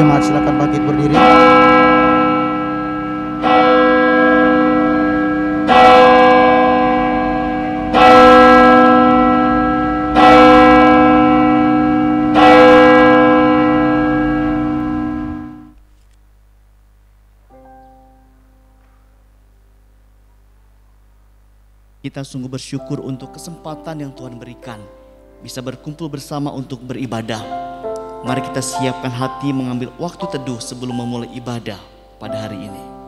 jemaat silakan bangkit berdiri. Kita sungguh bersyukur untuk kesempatan yang Tuhan berikan, bisa berkumpul bersama untuk beribadah. Mari kita siapkan hati mengambil waktu teduh sebelum memulai ibadah pada hari ini.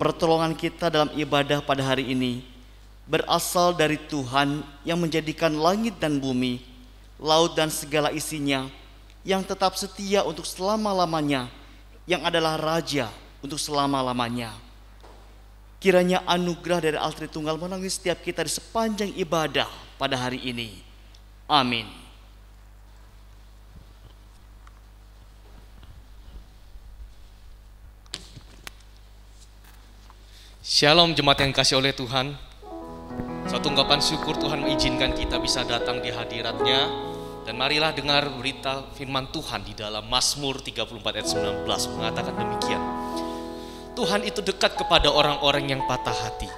Pertolongan kita dalam ibadah pada hari ini berasal dari Tuhan yang menjadikan langit dan bumi, laut dan segala isinya, yang tetap setia untuk selama-lamanya, yang adalah Raja untuk selama-lamanya. Kiranya anugerah dari Allah Tritunggal menaungi setiap kita di sepanjang ibadah pada hari ini. Amin. Shalom jemaat yang dikasihi oleh Tuhan. Suatu ungkapan syukur Tuhan mengizinkan kita bisa datang di hadirat-Nya. Dan marilah dengar berita firman Tuhan di dalam Mazmur 34 ayat 19 mengatakan demikian. Tuhan itu dekat kepada orang-orang yang patah hati,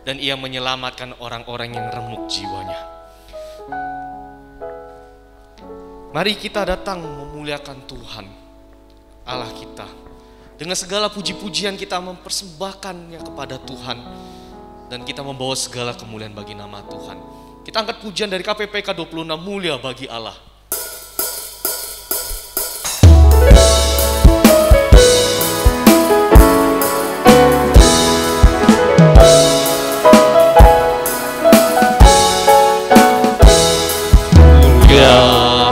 dan Ia menyelamatkan orang-orang yang remuk jiwanya. Mari kita datang memuliakan Tuhan Allah kita. Dengan segala puji-pujian kita mempersembahkannya kepada Tuhan, dan kita membawa segala kemuliaan bagi nama Tuhan. Kita angkat pujian dari KPPK 26, mulia bagi Allah. Mulia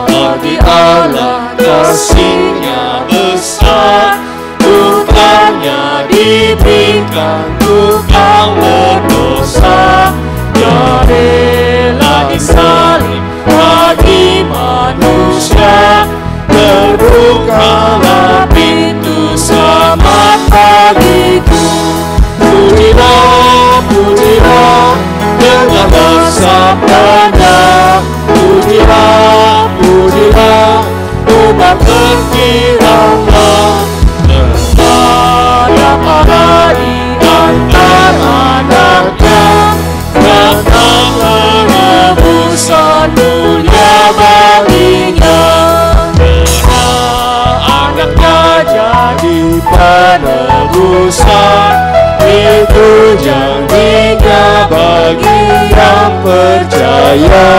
bagi Allah, kasih-Nya besar, putranya diberikan untuk yang berdosa. Dia rela disalib bagi manusia, terbukalah pintu selamat bagiku. Pujilah, pujilah dengan bersabda-Nya, pujilah, pujilah umat berfirman. Pada di antara anaknya, datang penebusan mulia baginya. Karena anaknya jadi penebusan, itu janjinya bagi yang percaya.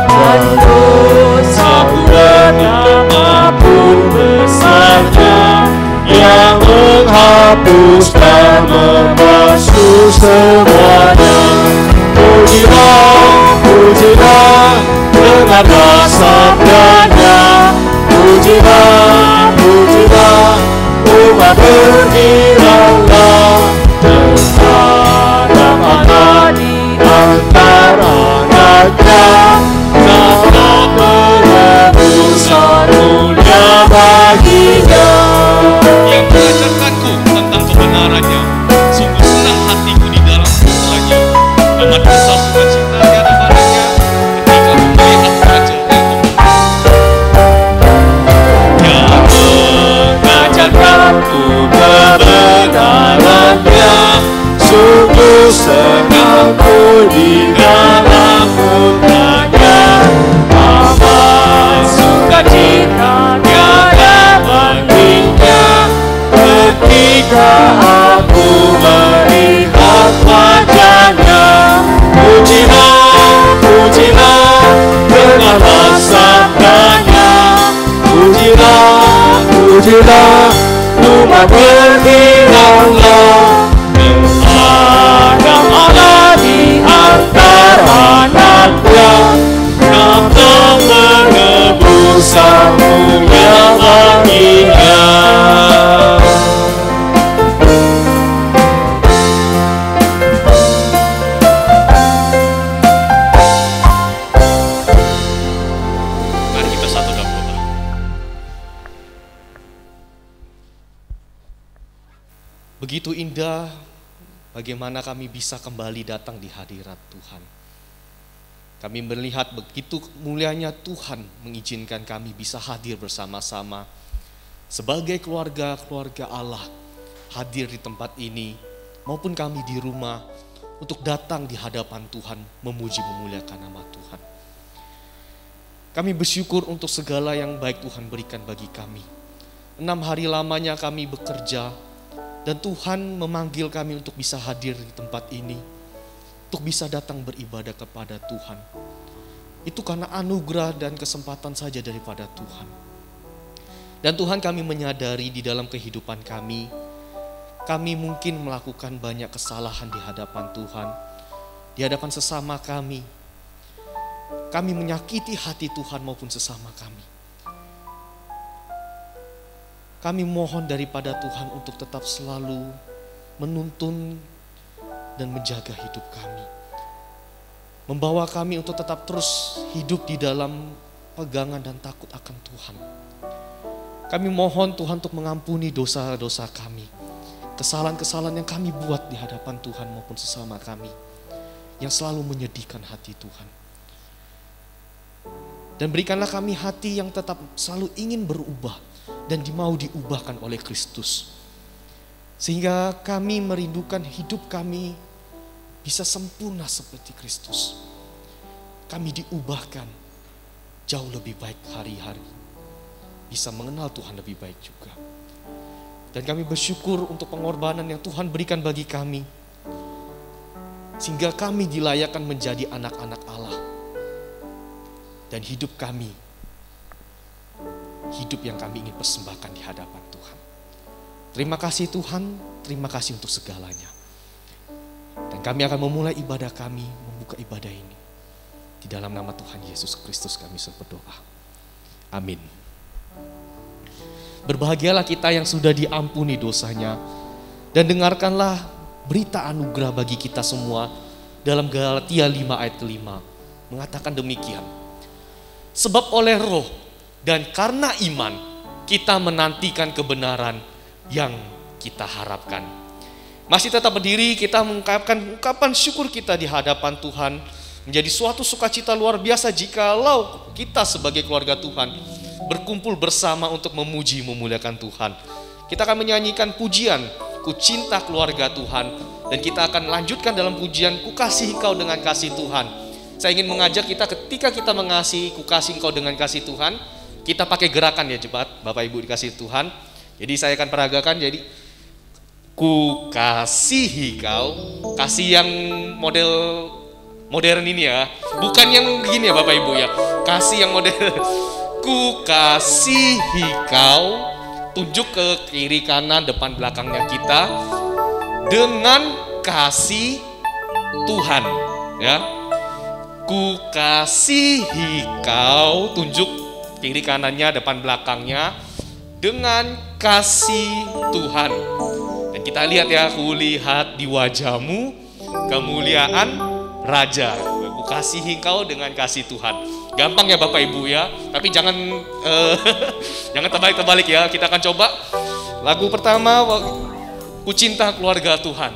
Dan dosa berapapun besarnya, yang menghapus dan membasuh semuanya. Pujilah, pujilah dengan sabda-Nya, pujilah, pujilah umat beriringlah. Tenang ada di antara anaknya, datang penebusan mulia baginya. Yang mengajarkanku tentang kebenarannya, sungguh senang hatiku di dalam putranya. Amat besar sukacita di hadapannya ketika ku melihat Raja yang Yang mengajarkanku kebenarannya, sungguh senang ku di dalam putranya. Amat sukacita tiada bandingnya ketika aku melihat wajahnya. Pujilah, pujilah dengan rasakannya. Pujilah, pujilah, umat berhilanglah. Ada Allah di antara anaknya, datang menebus mulia baginya. Mari kita satu dalam doa. Begitu indah bagaimana kami bisa kembali datang di hadirat Tuhan. Kami melihat begitu mulianya Tuhan mengizinkan kami bisa hadir bersama-sama sebagai keluarga-keluarga Allah, hadir di tempat ini maupun kami di rumah untuk datang di hadapan Tuhan, memuji memuliakan nama Tuhan. Kami bersyukur untuk segala yang baik Tuhan berikan bagi kami. 6 hari lamanya kami bekerja, dan Tuhan memanggil kami untuk bisa hadir di tempat ini, untuk bisa datang beribadah kepada Tuhan. Itu karena anugerah dan kesempatan saja daripada Tuhan. Dan Tuhan, kami menyadari di dalam kehidupan kami mungkin melakukan banyak kesalahan di hadapan Tuhan, di hadapan sesama kami. Kami menyakiti hati Tuhan maupun sesama kami. Kami mohon daripada Tuhan untuk tetap selalu menuntun dan menjaga hidup kami. Membawa kami untuk tetap terus hidup di dalam pegangan dan takut akan Tuhan. Kami mohon Tuhan untuk mengampuni dosa-dosa kami. Kesalahan-kesalahan yang kami buat di hadapan Tuhan maupun sesama kami. Yang selalu menyedihkan hati Tuhan. Dan berikanlah kami hati yang tetap selalu ingin berubah dan mau diubahkan oleh Kristus. Sehingga kami merindukan hidup kami bisa sempurna seperti Kristus. Kami diubahkan jauh lebih baik hari-hari. Bisa mengenal Tuhan lebih baik juga. Dan kami bersyukur untuk pengorbanan yang Tuhan berikan bagi kami. Sehingga kami dilayakkan menjadi anak-anak Allah. Dan hidup kami, hidup yang kami ingin persembahkan di hadapan Tuhan. Terima kasih Tuhan, terima kasih untuk segalanya. Dan kami akan memulai ibadah kami, membuka ibadah ini. Di dalam nama Tuhan Yesus Kristus kami berdoa. Amin. Berbahagialah kita yang sudah diampuni dosanya. Dan dengarkanlah berita anugerah bagi kita semua dalam Galatia 5 ayat ke-5. Mengatakan demikian. Sebab oleh Roh dan karena iman, kita menantikan kebenaran yang kita harapkan. Masih tetap berdiri, kita mengungkapkan ungkapan syukur kita di hadapan Tuhan. Menjadi suatu sukacita luar biasa jikalau kita sebagai keluarga Tuhan berkumpul bersama untuk memuji memuliakan Tuhan. Kita akan menyanyikan pujian, Ku Cinta Keluarga Tuhan. Dan kita akan lanjutkan dalam pujian, Ku Kasihi Kau dengan Kasih Tuhan. Saya ingin mengajak kita ketika kita mengasihi, Ku Kasih Engkau dengan Kasih Tuhan, kita pakai gerakan ya cepat, Bapak Ibu dikasih Tuhan. Jadi saya akan peragakan, jadi Ku kasihi kau, kasih yang model modern ini ya, bukan yang begini ya Bapak Ibu ya, kasih yang model Ku kasihi kau, tunjuk ke kiri kanan depan belakangnya kita dengan kasih Tuhan ya. Ku kasihi kau, tunjuk kiri kanannya depan belakangnya dengan kasih Tuhan. Dan kita lihat ya, kulihat di wajahmu kemuliaan Raja. Ku kasihi kau dengan kasih Tuhan. Gampang ya Bapak Ibu ya, tapi jangan jangan terbalik-terbalik ya. Kita akan coba lagu pertama, Ku Cinta Keluarga Tuhan.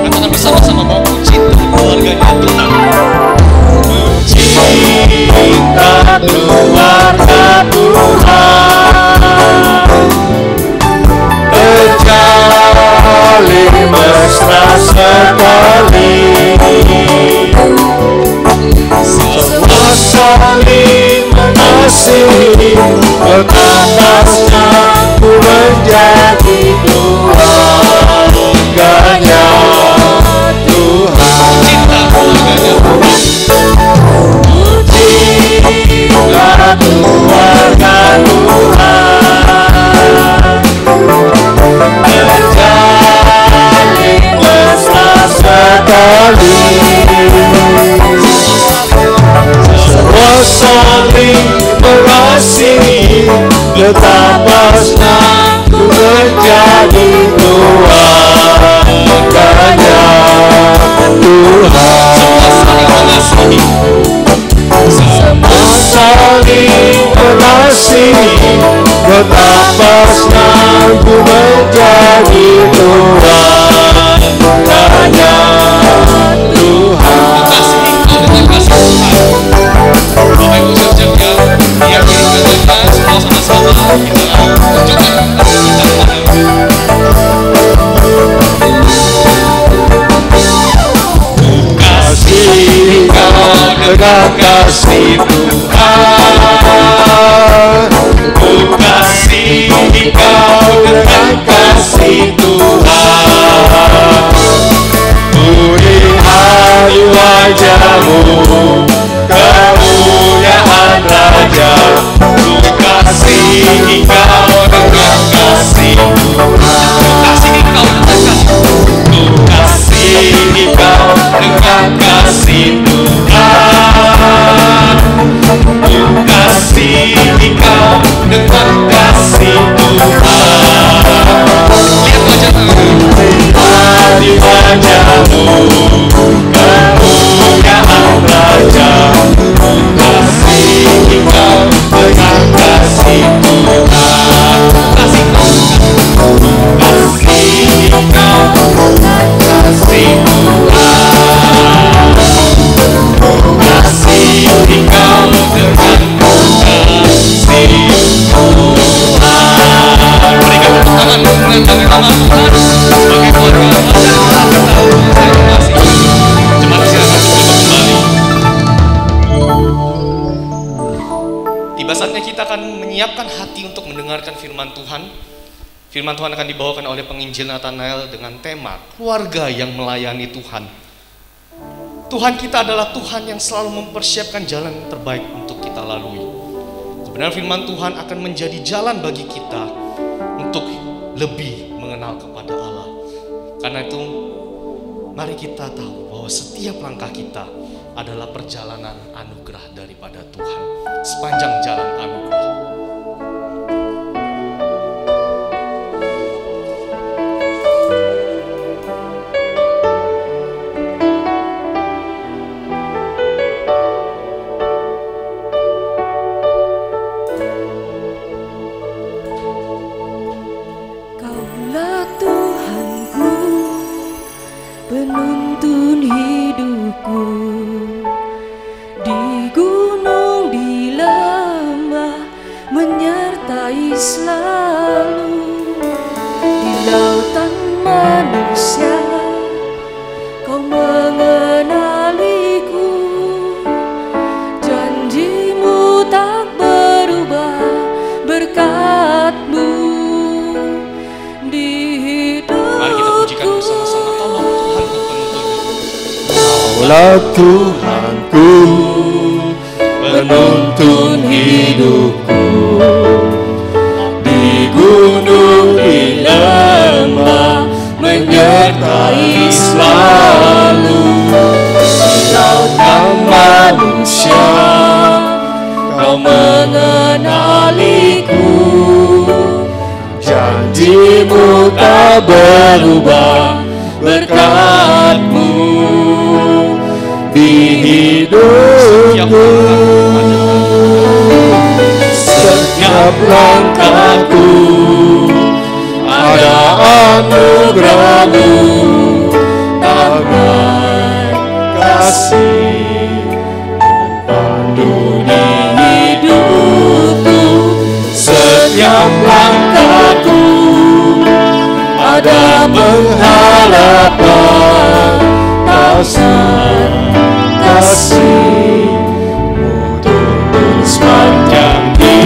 Katakan bersama-sama, mau ku cinta keluarganya Tuhan. Ku cinta keluarga Tuhan, terjalin mesra Betapasnya ku menjadi keluarganya Tuhan. Cinta keluarganya. Cinta keluarga Tuhan menjalin mesra sekali. Semua saling mengasihi, betapa senang ku menjadi keluarganya Tuhan. Semua saling mengasihi, betapa senang ku menjadi keluarganya Tuhan. Bapak Ibu siap-siap ya, yang berikutnya semua sama-sama kita tunjukkan kasih kita Kasih kau dengan kasih Tuhan, ku kasih kau dengan kasih Tuhan. Lihat wajahmu, kemuliaan Raja, ku kasih kau dengan kasih Tuhan. Ku kasih kau dengan kasih Tuhan. Ku kasih kau dengan kasih Tuhan. Lihat wajahmu, kemuliaan Raja, ku kasih kau dengan kasih Tuhan. Kasih kau kasih Tuhan. Kasih kau dengan kasih Tuhan. berikan tepuk tangan dengan nama Tuhan sebagai keluarga terima kasih. Jemaat silakan duduk kembali. Tiba saatnya kita akan menyiapkan hati untuk mendengarkan firman Tuhan. Firman Tuhan akan dibawakan oleh penginjil Nathanael dengan tema keluarga yang melayani Tuhan. Tuhan kita adalah Tuhan yang selalu mempersiapkan jalan terbaik untuk kita lalui. Sebenarnya firman Tuhan akan menjadi jalan bagi kita untuk lebih mengenal kepada Allah. Karena itu mari kita tahu bahwa setiap langkah kita adalah perjalanan anugerah daripada Tuhan. Sepanjang jalan anugerah. Penuntun hidupku, di gunung di lembah menyertai selalu, di lautan manusia kau mengenaliku, janjimu tak berubah, berkat-Mu di hidupku. Mari kita pujikan bersama-sama. Kaulah Tuhanku, penuntun hidupku, di gunung di lembah menyertai selalu, di lautan manusia kau mengenaliku, janjimu tak berubah, berkat-Mu di hidupku. Setiap langkahku ada anugerah-Mu, tangan kasih pandu di hidupku. Setiap langkahku ada pengharapan, kasih-Mu tumbuh sepanjang hidup.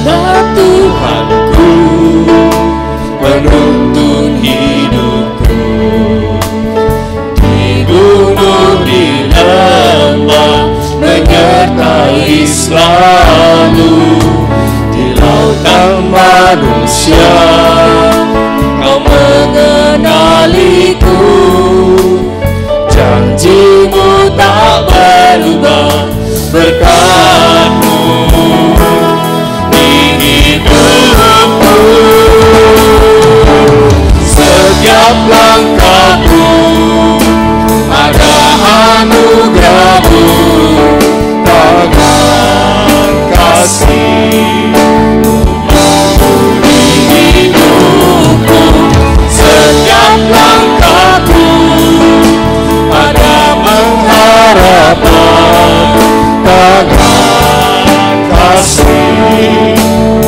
Allah Tuhanku, penuntun hidupku. Di gunung, di lembah, menyertai selalu. Di lautan manusia, Kau mengenaliku. Janjimu tak berubah, berkat-Mu di hidupku. Setiap langkahku ada anugerah-Mu, tangan kasih-Mu di hidupku. Setiap langkahku ada pengharapan, tangan kasih-Mu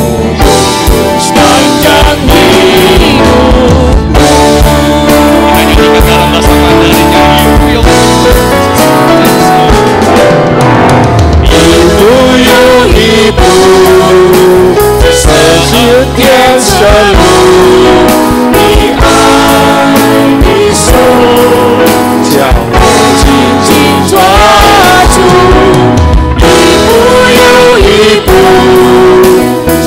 sepanjang hidupku. Kita dalam bahasa Mandarin yang Ibu, setiap selalu di爱你手，将我紧紧抓住，一步又一步，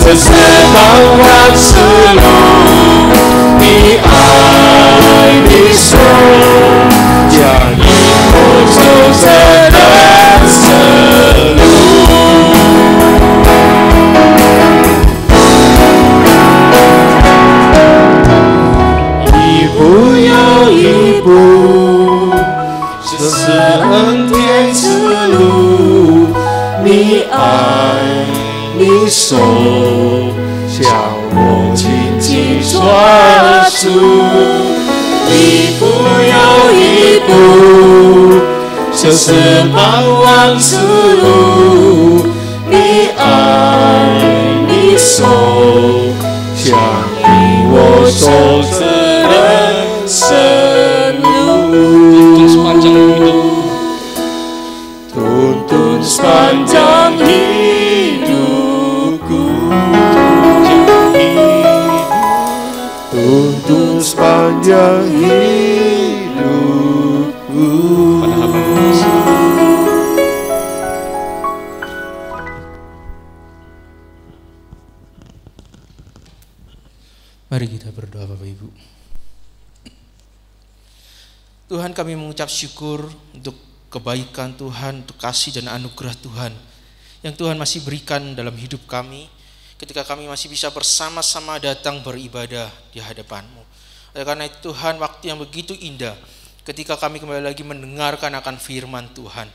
这是茫茫之路，你爱你手，将引我走这人生路。一步又一步，这是恩典之路，你爱你手，将我紧紧抓住，一步又一步，这是盼望之路，你爱你手，将引我走这人生路。tuntun sepanjang hidupku. Tuntun sepanjang hidupku, tuntun sepanjang hidupku. Pada hamba-Mu. Mari kita berdoa Bapak Ibu. Tuhan, kami mengucap syukur untuk kebaikan Tuhan, untuk kasih dan anugerah Tuhan yang Tuhan masih berikan dalam hidup kami ketika kami masih bisa bersama-sama datang beribadah di hadapan-Mu. Oleh karena itu Tuhan, waktu yang begitu indah ketika kami kembali lagi mendengarkan akan firman Tuhan.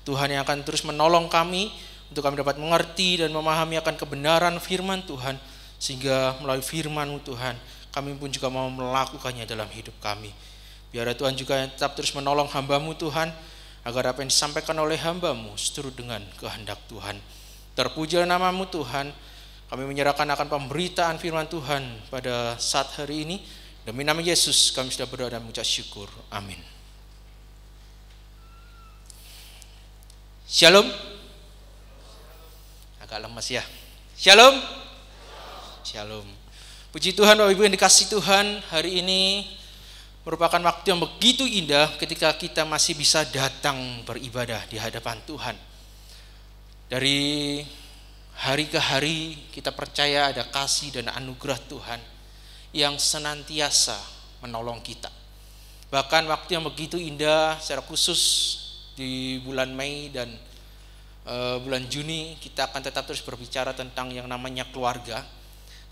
Tuhan yang akan terus menolong kami untuk kami dapat mengerti dan memahami akan kebenaran firman Tuhan, sehingga melalui firman-Mu Tuhan, kami pun juga mau melakukannya dalam hidup kami. Biar Tuhan juga yang tetap terus menolong hamba-Mu Tuhan, agar apa yang disampaikan oleh hamba-Mu seturut dengan kehendak Tuhan. Terpujilah nama-Mu Tuhan. Kami menyerahkan akan pemberitaan firman Tuhan pada saat hari ini. Demi nama Yesus kami sudah berdoa dan mengucap syukur. Amin. Shalom. Agak lemas ya. Shalom. Shalom. Puji Tuhan Bapak Ibu yang dikasihi Tuhan, hari ini merupakan waktu yang begitu indah ketika kita masih bisa datang beribadah di hadapan Tuhan. Dari hari ke hari kita percaya ada kasih dan anugerah Tuhan yang senantiasa menolong kita. Bahkan waktu yang begitu indah secara khusus di bulan Mei dan bulan Juni kita akan tetap terus berbicara tentang yang namanya keluarga.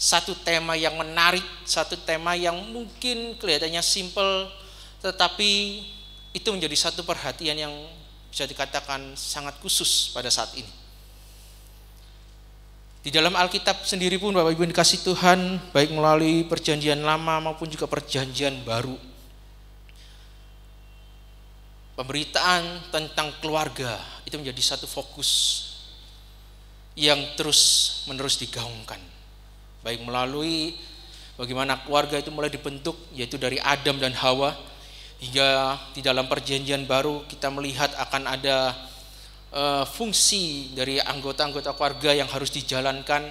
Satu tema yang menarik, satu tema yang mungkin kelihatannya simple, tetapi itu menjadi satu perhatian yang bisa dikatakan sangat khusus pada saat ini. Di dalam Alkitab sendiri pun Bapak Ibu yang dikasihi Tuhan, baik melalui perjanjian lama maupun juga perjanjian baru, pemberitaan tentang keluarga itu menjadi satu fokus yang terus menerus digaungkan. Baik melalui bagaimana keluarga itu mulai dibentuk, yaitu dari Adam dan Hawa, hingga di dalam perjanjian baru kita melihat akan ada fungsi dari anggota-anggota keluarga yang harus dijalankan,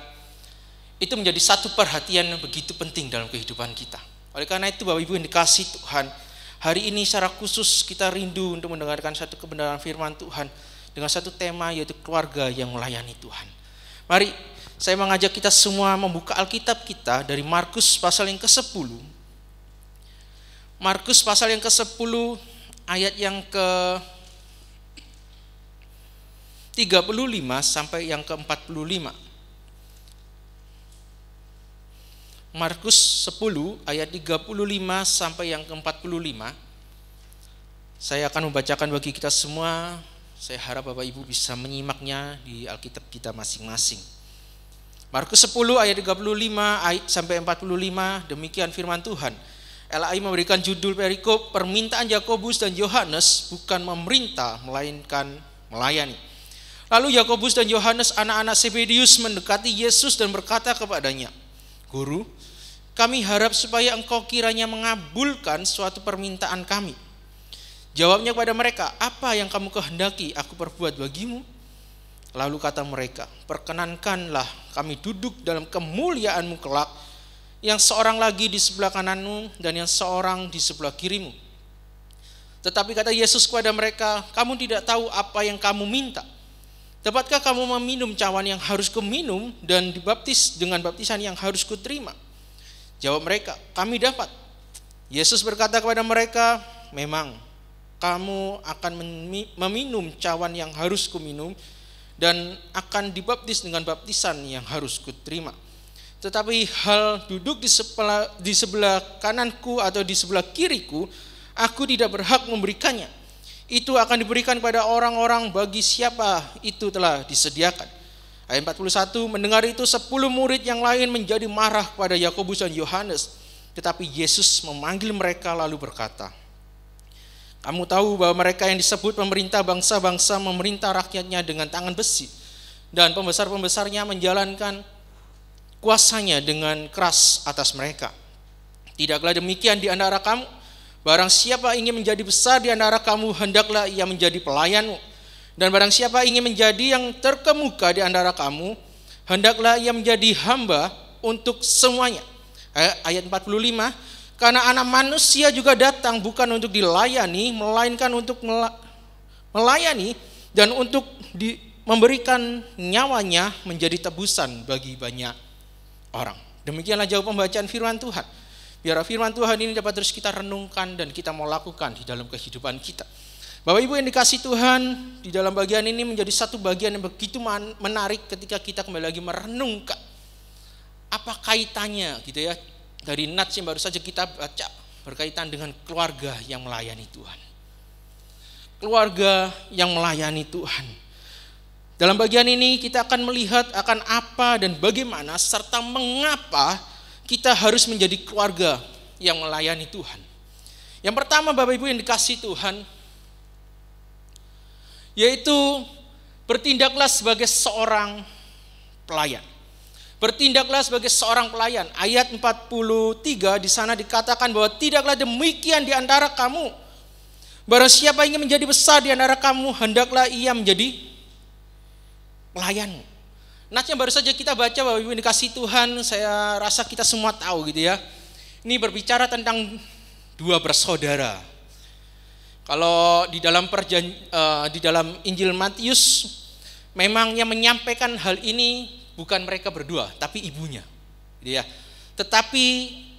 itu menjadi satu perhatian yang begitu penting dalam kehidupan kita. Oleh karena itu Bapak Ibu yang dikasihi Tuhan, hari ini secara khusus kita rindu untuk mendengarkan satu kebenaran firman Tuhan dengan satu tema, yaitu keluarga yang melayani Tuhan. Mari saya mengajak kita semua membuka Alkitab kita dari Markus pasal yang ke-10. Markus pasal yang ke-10 ayat yang ke-35 sampai yang ke-45. Markus 10 ayat 35 sampai yang ke-45. Saya akan membacakan bagi kita semua. Saya harap Bapak Ibu bisa menyimaknya di Alkitab kita masing-masing. Markus 10 ayat 35 sampai 45, demikian firman Tuhan. LAI memberikan judul perikop permintaan Yakobus dan Yohanes, bukan memerintah melainkan melayani. Lalu Yakobus dan Yohanes anak-anak Zebedius mendekati Yesus dan berkata kepadanya, Guru, kami harap supaya engkau kiranya mengabulkan suatu permintaan kami. Jawabnya kepada mereka, apa yang kamu kehendaki aku perbuat bagimu? Lalu kata mereka, perkenankanlah kami duduk dalam kemuliaanmu kelak, yang seorang lagi di sebelah kananmu dan yang seorang di sebelah kirimu. Tetapi kata Yesus kepada mereka, kamu tidak tahu apa yang kamu minta. Dapatkah kamu meminum cawan yang harus kuminum dan dibaptis dengan baptisan yang harus kuterima? Jawab mereka, kami dapat. Yesus berkata kepada mereka, memang kamu akan meminum cawan yang harus kuminum dan akan dibaptis dengan baptisan yang harus kuterima. Tetapi hal duduk di sebelah kananku atau di sebelah kiriku, aku tidak berhak memberikannya. Itu akan diberikan kepada orang-orang bagi siapa itu telah disediakan. Ayat 41, mendengar itu 10 murid yang lain menjadi marah kepada Yakobus dan Yohanes. Tetapi Yesus memanggil mereka lalu berkata, kamu tahu bahwa mereka yang disebut pemerintah bangsa-bangsa memerintah rakyatnya dengan tangan besi, dan pembesar-pembesarnya menjalankan kuasanya dengan keras atas mereka. Tidaklah demikian di antara kamu. Barang siapa ingin menjadi besar di antara kamu, hendaklah ia menjadi pelayanmu. Dan barang siapa ingin menjadi yang terkemuka di antara kamu, hendaklah ia menjadi hamba untuk semuanya. Ayat 45, karena anak manusia juga datang bukan untuk dilayani, melainkan untuk melayani dan untuk memberikan nyawanya menjadi tebusan bagi banyak orang. Demikianlah jauh pembacaan firman Tuhan. Biar firman Tuhan ini dapat terus kita renungkan dan kita mau lakukan di dalam kehidupan kita. Bapak Ibu yang dikasihi Tuhan, di dalam bagian ini menjadi satu bagian yang begitu menarik ketika kita kembali lagi merenungkan apa kaitannya gitu ya, dari nats yang baru saja kita baca berkaitan dengan keluarga yang melayani Tuhan. Keluarga yang melayani Tuhan. Dalam bagian ini kita akan melihat akan apa dan bagaimana serta mengapa kita harus menjadi keluarga yang melayani Tuhan. Yang pertama Bapak Ibu yang dikasihi Tuhan, yaitu bertindaklah sebagai seorang pelayan. Bertindaklah sebagai seorang pelayan. Ayat 43 di sana dikatakan bahwa tidaklah demikian di antara kamu. Barang siapa ingin menjadi besar di antara kamu, hendaklah ia menjadi pelayanmu. Nats yang baru saja kita baca Bapak Ibu dikasihi Tuhan, saya rasa kita semua tahu gitu ya. Ini berbicara tentang dua bersaudara. Kalau di dalam Injil Matius memang yang menyampaikan hal ini bukan mereka berdua, tapi ibunya. Gitu ya. Tetapi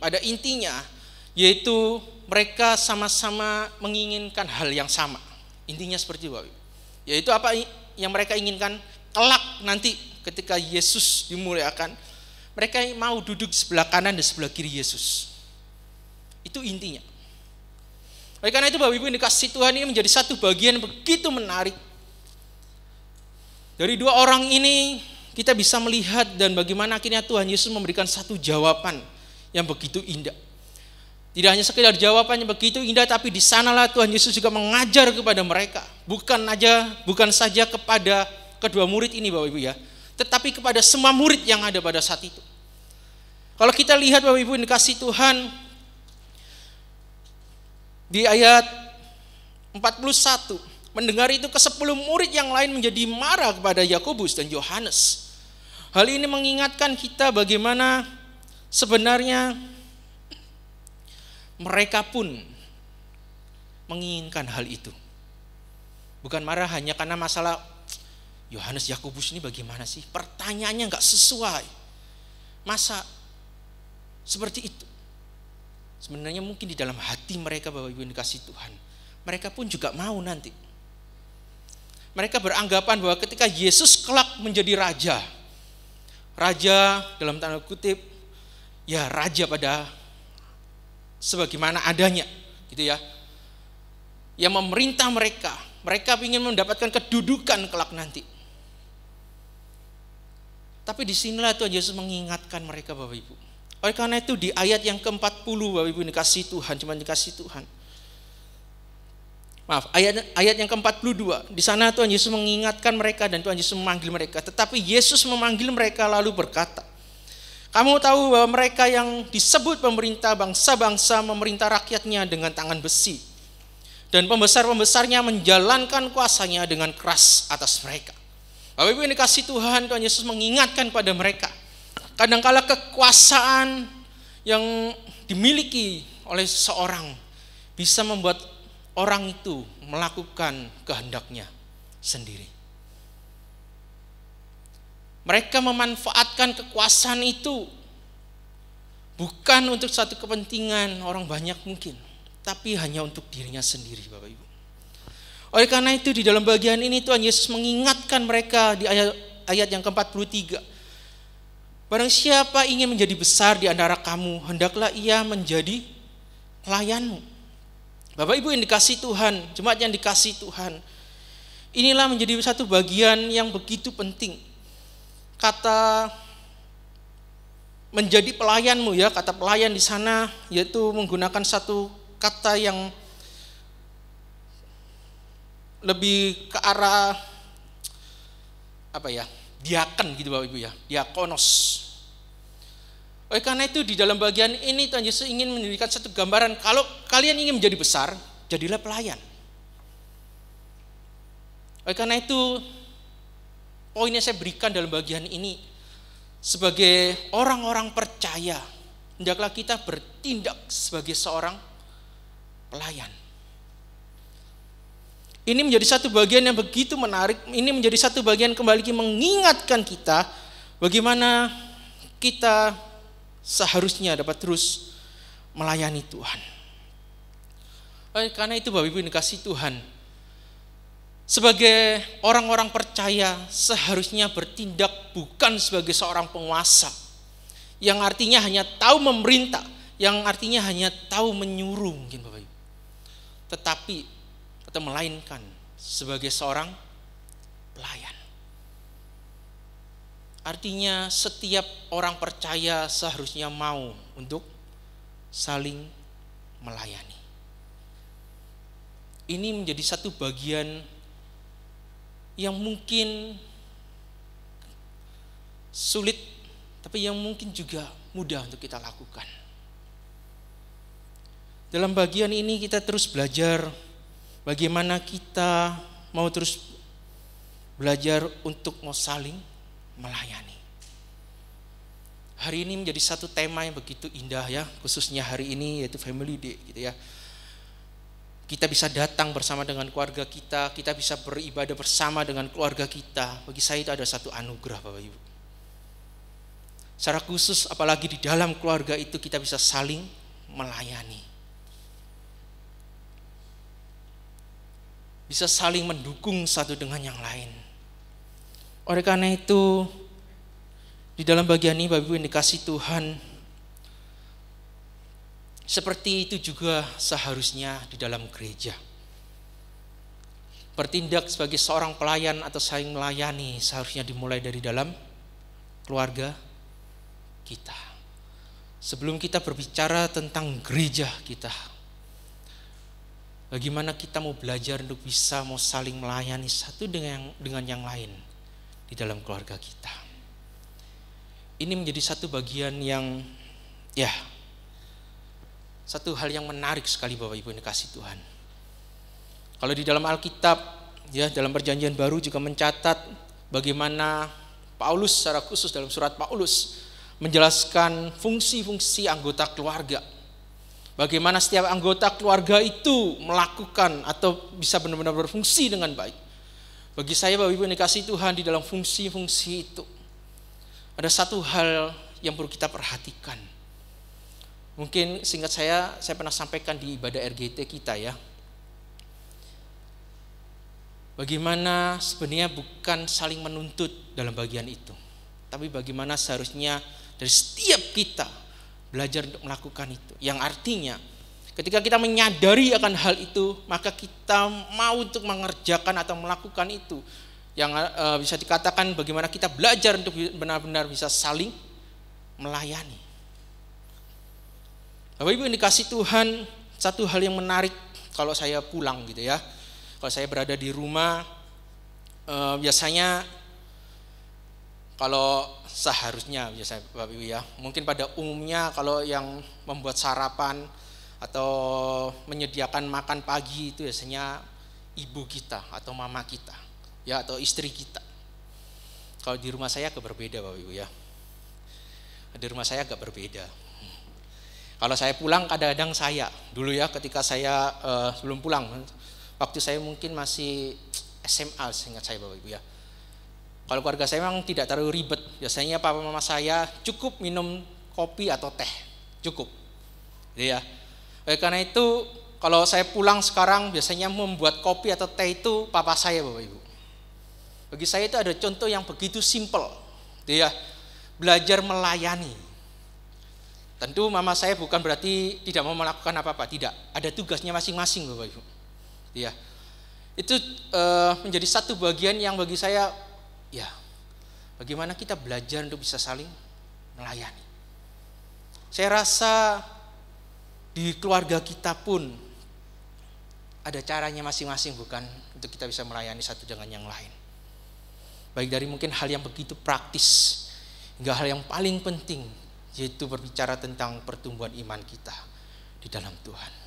pada intinya yaitu mereka sama-sama menginginkan hal yang sama. Intinya seperti itu, Bapak Ibu. Yaitu apa yang mereka inginkan kelak nanti ketika Yesus dimuliakan, mereka mau duduk di sebelah kanan dan sebelah kiri Yesus. Itu intinya. Oleh karena itu Bapak Ibu yang dikasihi Tuhan, ini menjadi satu bagian begitu menarik. Dari dua orang ini kita bisa melihat dan bagaimana akhirnya Tuhan Yesus memberikan satu jawaban yang begitu indah. Tidak hanya sekedar jawaban yang begitu indah, tapi di sanalah Tuhan Yesus juga mengajar kepada mereka. Bukan saja kepada kedua murid ini Bapak Ibu ya, tetapi kepada semua murid yang ada pada saat itu. Kalau kita lihat Bapak Ibu yang dikasihi Tuhan, di ayat 41, mendengar itu ke-10 murid yang lain menjadi marah kepada Yakobus dan Yohanes. Hal ini mengingatkan kita bagaimana sebenarnya mereka pun menginginkan hal itu. Bukan marah hanya karena masalah Yohanes Yakobus ini bagaimana sih? Pertanyaannya nggak sesuai. Masa seperti itu? Sebenarnya mungkin di dalam hati mereka, Bapak Ibu yang dikasihi Tuhan, mereka pun juga mau nanti. Mereka beranggapan bahwa ketika Yesus kelak menjadi raja dalam tanda kutip, ya raja pada sebagaimana adanya, gitu ya, yang memerintah mereka ingin mendapatkan kedudukan kelak nanti. Tapi disinilah Tuhan Yesus mengingatkan mereka, Bapak Ibu. Oleh karena itu di ayat yang ke-40, Bapak Ibu dikasih Tuhan, cuma dikasih Tuhan. Maaf, ayat yang ke-42. Di sana Tuhan Yesus mengingatkan mereka dan Tuhan Yesus memanggil mereka. Tetapi Yesus memanggil mereka lalu berkata, kamu tahu bahwa mereka yang disebut pemerintah bangsa-bangsa memerintah rakyatnya dengan tangan besi. Dan pembesar-pembesarnya menjalankan kuasanya dengan keras atas mereka. Bapak Ibu yang dikasih Tuhan, Tuhan Yesus mengingatkan pada mereka. Kadangkala kekuasaan yang dimiliki oleh seseorang bisa membuat orang itu melakukan kehendaknya sendiri. Mereka memanfaatkan kekuasaan itu bukan untuk satu kepentingan orang banyak mungkin, tapi hanya untuk dirinya sendiri, Bapak Ibu. Oleh karena itu di dalam bagian ini Tuhan Yesus mengingatkan mereka di ayat yang ke-43. Barang siapa ingin menjadi besar di antara kamu, hendaklah ia menjadi pelayanmu. Bapak Ibu yang dikasih Tuhan, jemaat yang dikasih Tuhan, inilah menjadi satu bagian yang begitu penting. Kata menjadi pelayanmu, ya, kata pelayan di sana yaitu menggunakan satu kata yang lebih ke arah apa ya, diaken gitu Bapak Ibu ya, diakonos. Oleh karena itu di dalam bagian ini Tuhan Yesus ingin memberikan satu gambaran, kalau kalian ingin menjadi besar, jadilah pelayan. Oleh karena itu poin yang saya berikan dalam bagian ini, sebagai orang-orang percaya, hendaklah kita bertindak sebagai seorang pelayan. Ini menjadi satu bagian yang begitu menarik. Ini menjadi satu bagian kembali mengingatkan kita bagaimana kita seharusnya dapat terus melayani Tuhan. Karena itu Bapak Ibu dikasih Tuhan, sebagai orang-orang percaya seharusnya bertindak bukan sebagai seorang penguasa yang artinya hanya tahu memerintah, yang artinya hanya tahu menyuruh mungkin Bapak Ibu, tetapi atau melainkan sebagai seorang pelayan. Artinya setiap orang percaya seharusnya mau untuk saling melayani. Ini menjadi satu bagian yang mungkin sulit, tapi yang mungkin juga mudah untuk kita lakukan. Dalam bagian ini kita terus belajar bagaimana kita mau terus belajar untuk mau saling melayani. Hari ini menjadi satu tema yang begitu indah ya, khususnya hari ini yaitu Family Day gitu ya. Kita bisa datang bersama dengan keluarga kita bisa beribadah bersama dengan keluarga kita. Bagi saya itu ada satu anugerah Bapak Ibu. Secara khusus apalagi di dalam keluarga itu kita bisa saling melayani. Bisa saling mendukung satu dengan yang lain. Oleh karena itu, di dalam bagian ini Bapak Ibu yang dikasih Tuhan, seperti itu juga seharusnya di dalam gereja. Bertindak sebagai seorang pelayan atau saling melayani seharusnya dimulai dari dalam keluarga kita. Sebelum kita berbicara tentang gereja kita, bagaimana kita mau belajar untuk bisa mau saling melayani satu dengan yang lain di dalam keluarga kita. Ini menjadi satu bagian yang satu hal yang menarik sekali Bapak Ibu yang dikasih Tuhan. Kalau di dalam Alkitab ya, dalam Perjanjian Baru juga mencatat bagaimana Paulus secara khusus dalam surat Paulus menjelaskan fungsi-fungsi anggota keluarga. Bagaimana setiap anggota keluarga itu melakukan atau bisa benar-benar berfungsi dengan baik. Bagi saya Bapak Ibu yang dikasihi Tuhan, di dalam fungsi-fungsi itu ada satu hal yang perlu kita perhatikan. Mungkin seingat saya pernah sampaikan di ibadah RGT kita ya. Bagaimana sebenarnya bukan saling menuntut dalam bagian itu, tapi bagaimana seharusnya dari setiap kita belajar untuk melakukan itu. Yang artinya ketika kita menyadari akan hal itu, maka kita mau untuk mengerjakan atau melakukan itu. Yang bisa dikatakan bagaimana kita belajar untuk benar-benar bisa saling melayani. Bapak Ibu yang dikasihi Tuhan, satu hal yang menarik kalau saya pulang gitu ya. Kalau saya berada di rumah, biasanya kalau seharusnya biasa Bapak Ibu ya, mungkin pada umumnya kalau yang membuat sarapan atau menyediakan makan pagi itu biasanya ibu kita atau mama kita ya, atau istri kita. Kalau di rumah saya agak berbeda Bapak Ibu ya. Di rumah saya agak berbeda. Kalau saya pulang kadang-kadang saya dulu ya, ketika saya sebelum pulang, waktu saya mungkin masih SMA seingat saya Bapak Ibu ya. Kalau keluarga saya memang tidak terlalu ribet. Biasanya papa mama saya cukup minum kopi atau teh, cukup. Gitu ya. Karena itu kalau saya pulang sekarang biasanya membuat kopi atau teh itu papa saya Bapak Ibu. Bagi saya itu ada contoh yang begitu simpel. Gitu ya. Belajar melayani. Tentu mama saya bukan berarti tidak mau melakukan apa-apa, tidak. Ada tugasnya masing-masing Bapak Ibu. Ya, itu menjadi satu bagian yang bagi saya, ya, bagaimana kita belajar untuk bisa saling melayani. Saya rasa di keluarga kita pun ada caranya masing-masing, bukan, untuk kita bisa melayani satu dengan yang lain. Baik dari mungkin hal yang begitu praktis hingga hal yang paling penting, yaitu berbicara tentang pertumbuhan iman kita di dalam Tuhan.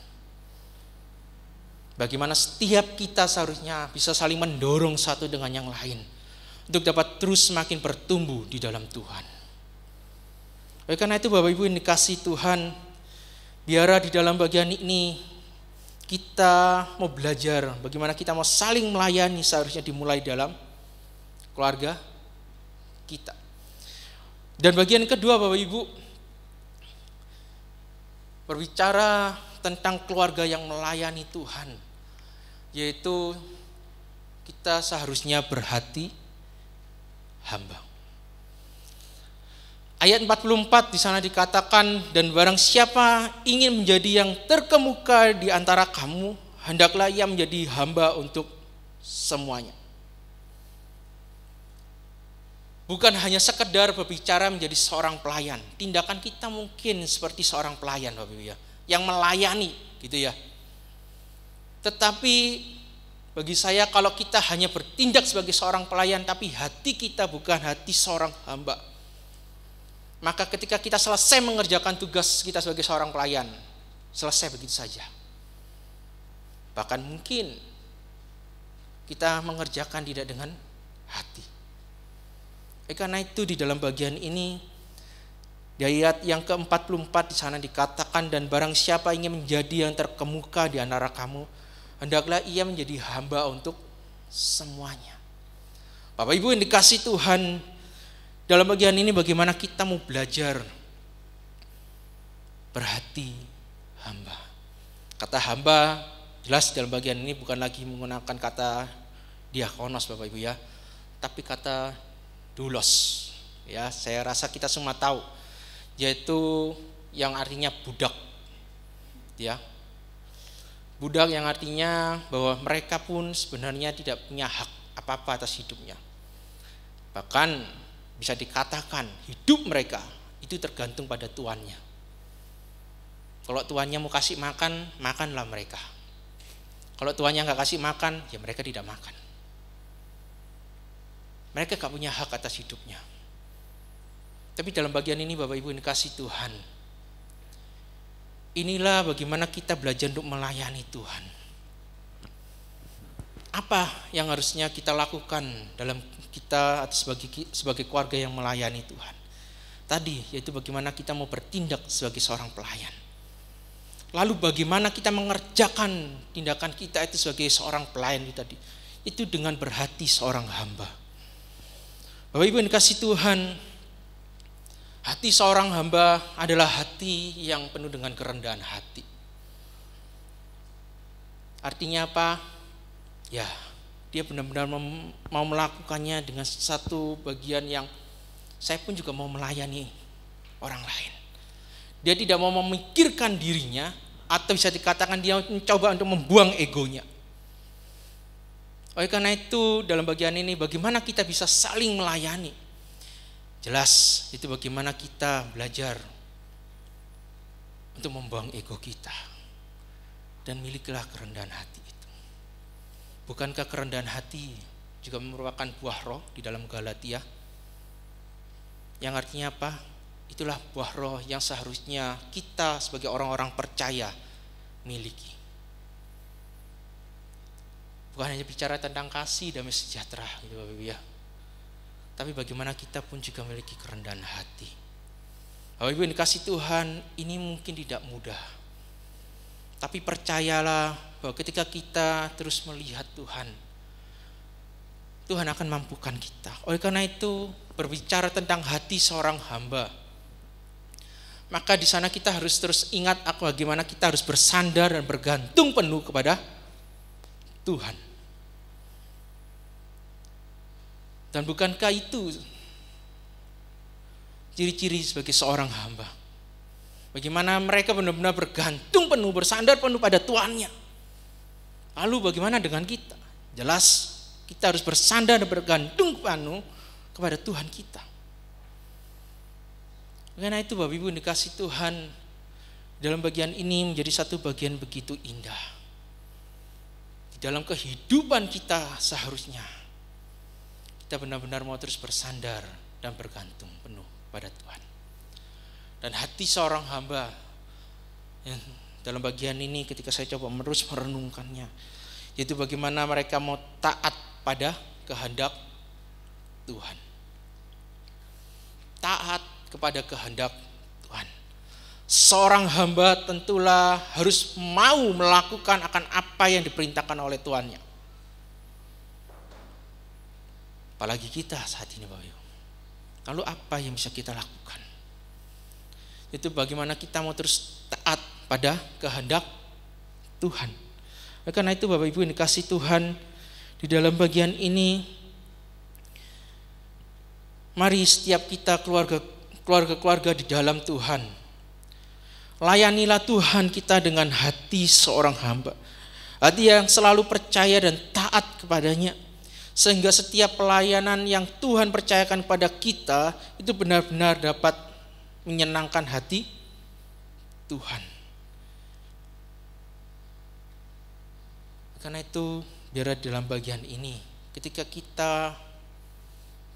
Bagaimana setiap kita seharusnya bisa saling mendorong satu dengan yang lain untuk dapat terus semakin bertumbuh di dalam Tuhan. Oleh karena itu Bapak Ibu yang dikasihi Tuhan, biarlah di dalam bagian ini kita mau belajar bagaimana kita mau saling melayani, seharusnya dimulai dalam keluarga kita. Dan bagian kedua Bapak Ibu, berbicara tentang keluarga yang melayani Tuhan, yaitu kita seharusnya berhati hamba. Ayat 44 di sana dikatakan, dan barang siapa ingin menjadi yang terkemuka di antara kamu, hendaklah ia menjadi hamba untuk semuanya. Bukan hanya sekedar berbicara menjadi seorang pelayan. Tindakan kita mungkin seperti seorang pelayan Bapak Ibu ya, yang melayani gitu ya. Tetapi bagi saya kalau kita hanya bertindak sebagai seorang pelayan tapi hati kita bukan hati seorang hamba, maka ketika kita selesai mengerjakan tugas kita sebagai seorang pelayan, selesai begitu saja. Bahkan mungkin kita mengerjakan tidak dengan hati. Karena itu di dalam bagian ini, di ayat yang ke-44 di sana dikatakan, dan barang siapa ingin menjadi yang terkemuka di antara kamu, hendaklah ia menjadi hamba untuk semuanya. Bapak Ibu yang dikasihi Tuhan, dalam bagian ini bagaimana kita mau belajar berhati hamba. Kata hamba jelas dalam bagian ini bukan lagi menggunakan kata diakonos Bapak Ibu ya, tapi kata doulos. Ya, saya rasa kita semua tahu, yaitu yang artinya budak. Ya. Budak yang artinya bahwa mereka pun sebenarnya tidak punya hak apa-apa atas hidupnya. Bahkan bisa dikatakan hidup mereka itu tergantung pada tuannya. Kalau tuannya mau kasih makan, makanlah mereka. Kalau tuannya nggak kasih makan, ya mereka tidak makan. Mereka gak punya hak atas hidupnya. Tapi dalam bagian ini Bapak Ibu yang dikasihi Tuhan, inilah bagaimana kita belajar untuk melayani Tuhan. Apa yang harusnya kita lakukan dalam kita sebagai keluarga yang melayani Tuhan. Tadi yaitu bagaimana kita mau bertindak sebagai seorang pelayan. Lalu bagaimana kita mengerjakan tindakan kita itu sebagai seorang pelayan itu tadi. Itu dengan berhati seorang hamba. Bapak Ibu yang dikasihi Tuhan, hati seorang hamba adalah hati yang penuh dengan kerendahan hati. Artinya apa? Ya, dia benar-benar mau melakukannya dengan satu bagian yang saya pun juga mau melayani orang lain. Dia tidak mau memikirkan dirinya, atau bisa dikatakan dia mencoba untuk membuang egonya. Oleh karena itu dalam bagian ini bagaimana kita bisa saling melayani. Jelas itu bagaimana kita belajar untuk membuang ego kita. Dan milikilah kerendahan hati itu. Bukankah kerendahan hati juga merupakan buah roh di dalam Galatia? Yang artinya apa? Itulah buah roh yang seharusnya kita sebagai orang-orang percaya miliki. Bukan hanya bicara tentang kasih, damai sejahtera gitu Bapak Ibu ya. Tapi bagaimana kita pun juga memiliki kerendahan hati. Bapak Ibu yang dikasihi Tuhan, ini mungkin tidak mudah. Tapi percayalah bahwa ketika kita terus melihat Tuhan, Tuhan akan mampukan kita. Oleh karena itu, berbicara tentang hati seorang hamba, maka di sana kita harus terus ingat bagaimana kita harus bersandar dan bergantung penuh kepada Tuhan. Dan bukankah itu ciri-ciri sebagai seorang hamba? Bagaimana mereka benar-benar bergantung penuh, bersandar penuh pada Tuannya. Lalu bagaimana dengan kita? Jelas kita harus bersandar dan bergantung penuh kepada Tuhan kita. Karena itu Bapak Ibu dikasih Tuhan, dalam bagian ini menjadi satu bagian begitu indah. Di dalam kehidupan kita seharusnya kita benar-benar mau terus bersandar dan bergantung penuh pada Tuhan. Dan hati seorang hamba yang dalam bagian ini ketika saya coba terus merenungkannya, yaitu bagaimana mereka mau taat pada kehendak Tuhan. Taat kepada kehendak Tuhan. Seorang hamba tentulah harus mau melakukan akan apa yang diperintahkan oleh Tuannya. Apalagi kita saat ini Bapak Ibu. Lalu apa yang bisa kita lakukan? Itu bagaimana kita mau terus taat pada kehendak Tuhan. Karena itu Bapak Ibu yang dikasihi Tuhan, di dalam bagian ini mari setiap kita keluarga di dalam Tuhan, layanilah Tuhan kita dengan hati seorang hamba. Hati yang selalu percaya dan taat kepadanya. Sehingga setiap pelayanan yang Tuhan percayakan kepada kita itu benar-benar dapat menyenangkan hati Tuhan. Karena itu biar dalam bagian ini ketika kita,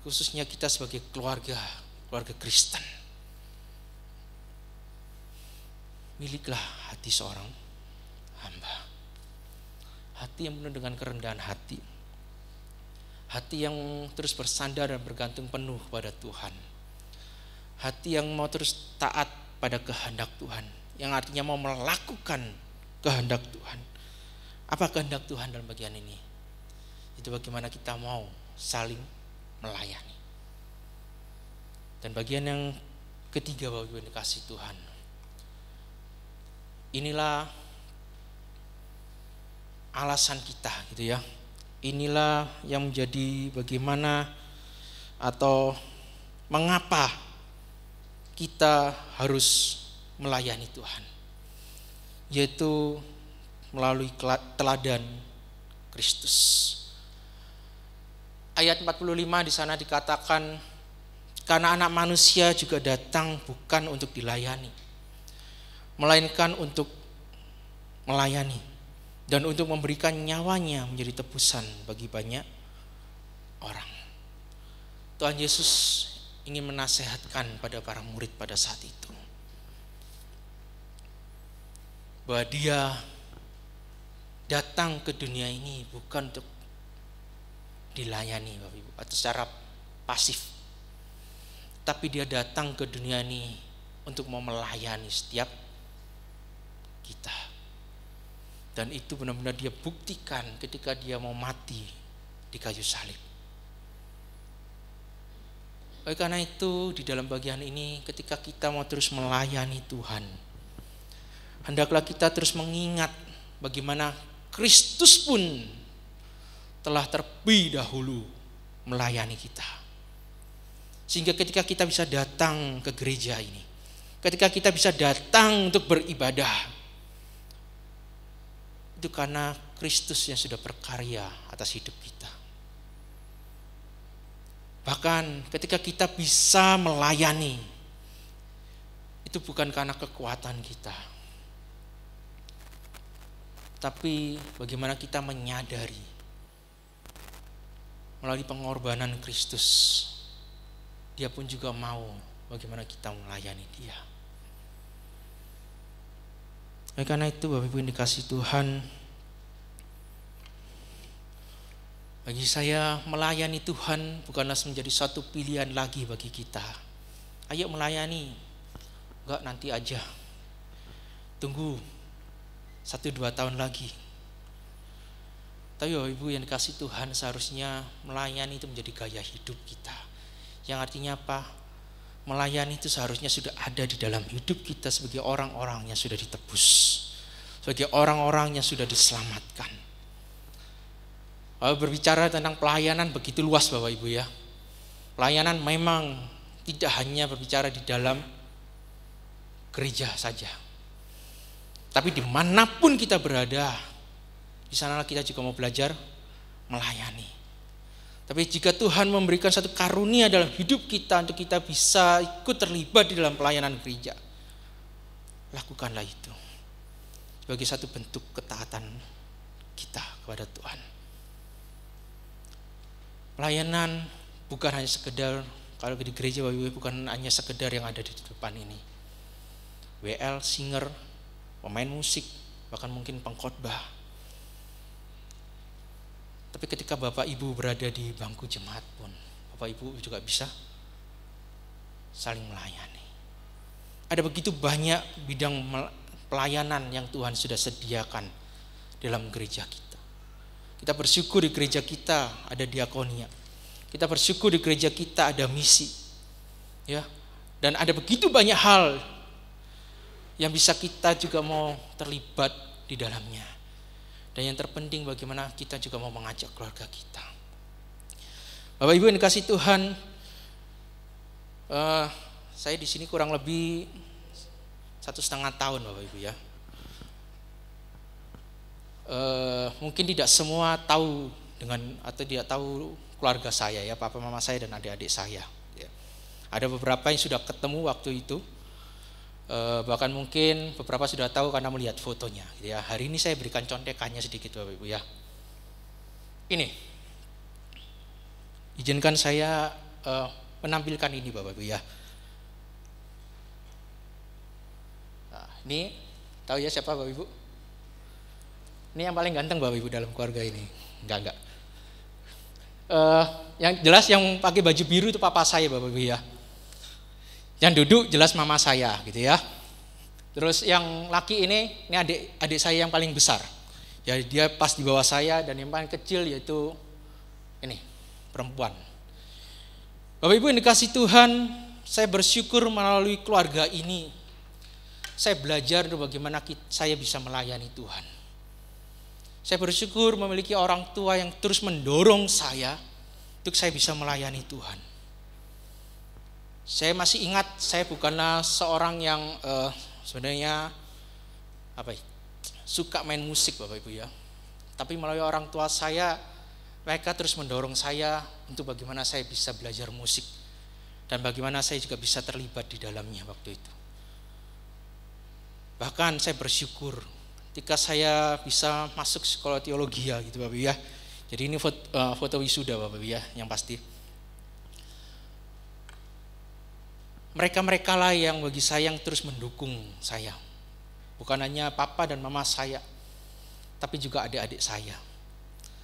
khususnya kita sebagai keluarga Kristen, miliklah hati seorang hamba. Hati yang penuh dengan kerendahan hati. Hati yang terus bersandar dan bergantung penuh pada Tuhan. Hati yang mau terus taat pada kehendak Tuhan. Yang artinya mau melakukan kehendak Tuhan. Apa kehendak Tuhan dalam bagian ini? Itu bagaimana kita mau saling melayani. Dan bagian yang ketiga Bapak Ibu dikasih Tuhan. Inilah alasan kita gitu ya. Inilah yang menjadi bagaimana atau mengapa kita harus melayani Tuhan, yaitu melalui teladan Kristus. Ayat 45 di sana dikatakan, karena anak manusia juga datang bukan untuk dilayani, melainkan untuk melayani dan untuk memberikan nyawanya menjadi tebusan bagi banyak orang. Tuhan Yesus ingin menasehatkan pada para murid pada saat itu bahwa Dia datang ke dunia ini bukan untuk dilayani Bapak Ibu, atau secara pasif. Tapi dia datang ke dunia ini untuk mau melayani setiap kita. Dan itu benar-benar dia buktikan ketika dia mau mati di kayu salib. Oleh karena itu di dalam bagian ini ketika kita mau terus melayani Tuhan, hendaklah kita terus mengingat bagaimana Kristus pun telah terlebih dahulu melayani kita. Sehingga ketika kita bisa datang ke gereja ini, ketika kita bisa datang untuk beribadah, itu karena Kristus yang sudah berkarya atas hidup kita. Bahkan ketika kita bisa melayani, itu bukan karena kekuatan kita, tapi bagaimana kita menyadari melalui pengorbanan Kristus, dia pun juga mau bagaimana kita melayani dia. Oleh karena itu Bapak Ibu yang dikasihi Tuhan, bagi saya melayani Tuhan bukanlah menjadi satu pilihan lagi bagi kita. Ayo melayani, enggak nanti aja, tunggu 1-2 tahun lagi. Tapi Bapak Ibu yang dikasihi Tuhan, seharusnya melayani itu menjadi gaya hidup kita. Yang artinya apa? Melayani itu seharusnya sudah ada di dalam hidup kita sebagai orang-orang yang sudah ditebus, sebagai orang-orang yang sudah diselamatkan. Berbicara tentang pelayanan begitu luas Bapak Ibu ya. Pelayanan memang tidak hanya berbicara di dalam gereja saja, tapi dimanapun kita berada, di sanalah kita juga mau belajar melayani. Tapi jika Tuhan memberikan satu karunia dalam hidup kita untuk kita bisa ikut terlibat di dalam pelayanan gereja, lakukanlah itu sebagai satu bentuk ketaatan kita kepada Tuhan. Pelayanan bukan hanya sekedar, kalau di gereja bukan hanya sekedar yang ada di depan ini. WL, singer, pemain musik, bahkan mungkin pengkhotbah. Tapi ketika Bapak Ibu berada di bangku jemaat pun, Bapak Ibu juga bisa saling melayani. Ada begitu banyak bidang pelayanan yang Tuhan sudah sediakan dalam gereja kita. Kita bersyukur di gereja kita ada diakonia. Kita bersyukur di gereja kita ada misi. Ya. Dan ada begitu banyak hal yang bisa kita juga mau terlibat di dalamnya. Dan yang terpenting bagaimana kita juga mau mengajak keluarga kita. Bapak Ibu yang dikasihi Tuhan, saya di sini kurang lebih 1,5 tahun Bapak Ibu ya. Mungkin tidak semua tahu dengan atau tidak tahu keluarga saya ya, papa mama saya dan adik-adik saya. Ya. Ada beberapa yang sudah ketemu waktu itu. Bahkan mungkin beberapa sudah tahu karena melihat fotonya gitu ya. Hari ini saya berikan contekannya sedikit Bapak Ibu ya. Ini izinkan saya menampilkan ini Bapak Ibu ya. Nah, ini tahu ya siapa Bapak Ibu? Ini yang paling ganteng Bapak Ibu dalam keluarga ini. Enggak. Yang jelas yang pakai baju biru itu papa saya Bapak Ibu ya. Yang duduk jelas mama saya gitu ya. Terus yang laki ini adik saya yang paling besar. Ya dia pas di bawah saya, dan yang paling kecil yaitu ini perempuan. Bapak Ibu yang dikasihi Tuhan, saya bersyukur melalui keluarga ini saya belajar bagaimana saya bisa melayani Tuhan. Saya bersyukur memiliki orang tua yang terus mendorong saya untuk saya bisa melayani Tuhan. Saya masih ingat, saya bukanlah seorang yang sebenarnya suka main musik Bapak Ibu ya. Tapi melalui orang tua saya, mereka terus mendorong saya untuk bagaimana saya bisa belajar musik dan bagaimana saya juga bisa terlibat di dalamnya waktu itu. Bahkan saya bersyukur ketika saya bisa masuk sekolah teologi ya gitu Bapak Ibu ya. Jadi ini foto wisuda Bapak Ibu ya, yang pasti. Mereka lah yang bagi saya yang terus mendukung saya. Bukan hanya papa dan mama saya, tapi juga adik-adik saya.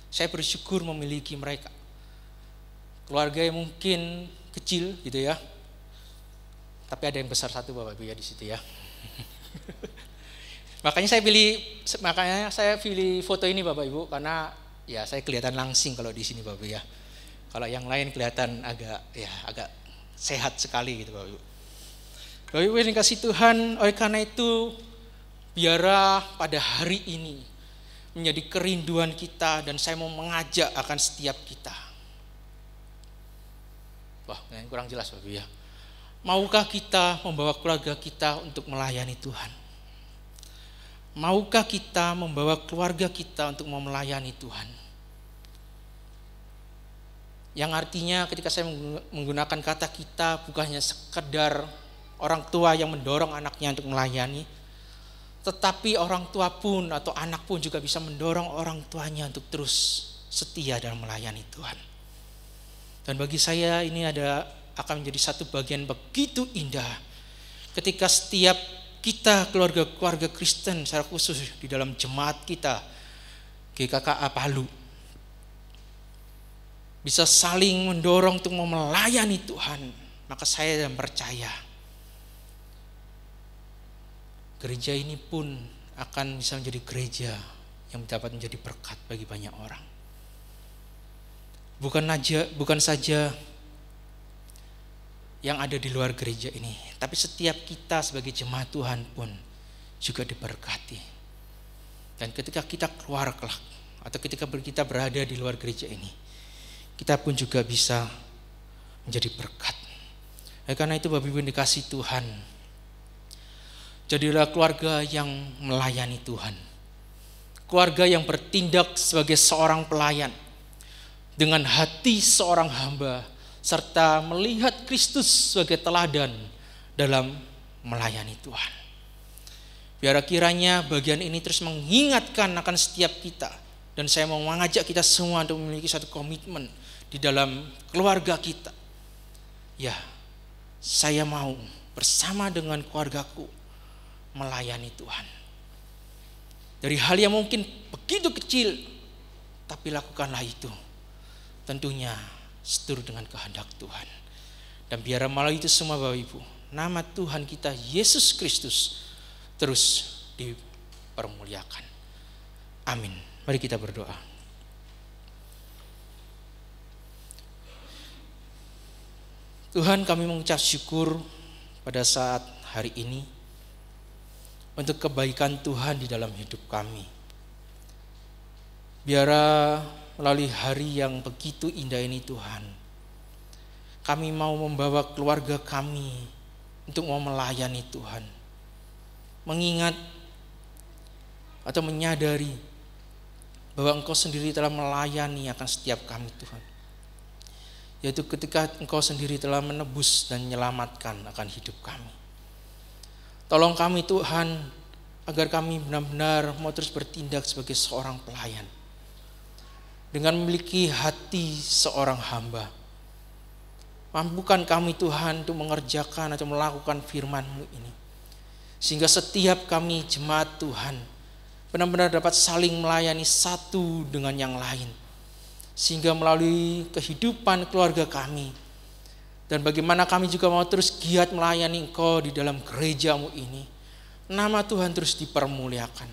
Saya bersyukur memiliki mereka. keluarga yang mungkin kecil gitu ya. Tapi ada yang besar satu Bapak Ibu ya di situ ya. Makanya saya pilih foto ini Bapak Ibu karena ya saya kelihatan langsing kalau di sini Bapak Ibu ya. Kalau yang lain kelihatan agak sehat sekali gitu Bapak Ibu. Bapak Ibu yang dikasih Tuhan, oleh karena itu biarlah pada hari ini menjadi kerinduan kita dan saya mau mengajak akan setiap kita. Wah, ini kurang jelas Bapak Ibu ya. Maukah kita membawa keluarga kita untuk melayani Tuhan? Maukah kita membawa keluarga kita untuk mau melayani Tuhan? Yang artinya ketika saya menggunakan kata kita bukan hanya sekedar orang tua yang mendorong anaknya untuk melayani, tetapi orang tua pun atau anak pun juga bisa mendorong orang tuanya untuk terus setia dalam melayani Tuhan. Dan bagi saya ini akan menjadi satu bagian begitu indah ketika setiap kita keluarga Kristen secara khusus di dalam jemaat kita GKKA Palu bisa saling mendorong untuk mau melayani Tuhan. Maka saya percaya gereja ini pun akan bisa menjadi gereja yang dapat menjadi berkat bagi banyak orang. Bukan saja yang ada di luar gereja ini, tapi setiap kita sebagai jemaat Tuhan pun juga diberkati. Dan ketika kita keluar kelak atau ketika kita berada di luar gereja ini, kita pun juga bisa menjadi berkat. Karena itu Bapak Ibu yang dikasih Tuhan, jadilah keluarga yang melayani Tuhan, keluarga yang bertindak sebagai seorang pelayan dengan hati seorang hamba, serta melihat Kristus sebagai teladan dalam melayani Tuhan. Biar kiranya bagian ini terus mengingatkan akan setiap kita. Dan saya mau mengajak kita semua untuk memiliki satu komitmen di dalam keluarga kita. Ya, saya mau bersama dengan keluargaku melayani Tuhan. Dari hal yang mungkin begitu kecil, tapi lakukanlah itu. Tentunya seturut dengan kehendak Tuhan. Dan biar melalui itu semua Bapak Ibu, nama Tuhan kita Yesus Kristus terus dipermuliakan. Amin. Mari kita berdoa. Tuhan, kami mengucap syukur pada saat hari ini untuk kebaikan Tuhan di dalam hidup kami. Biarlah melalui hari yang begitu indah ini Tuhan, kami mau membawa keluarga kami untuk mau melayani Tuhan. Mengingat atau menyadari bahwa Engkau sendiri telah melayani akan setiap kami Tuhan. Yaitu ketika Engkau sendiri telah menebus dan menyelamatkan akan hidup kami. Tolong kami Tuhan, agar kami benar-benar mau terus bertindak sebagai seorang pelayan. Dengan memiliki hati seorang hamba. Mampukan kami Tuhan untuk mengerjakan atau melakukan firman-Mu ini. Sehingga setiap kami jemaat Tuhan benar-benar dapat saling melayani satu dengan yang lain. Sehingga melalui kehidupan keluarga kami. Dan bagaimana kami juga mau terus giat melayani Engkau di dalam gereja-Mu ini. Nama Tuhan terus dipermuliakan.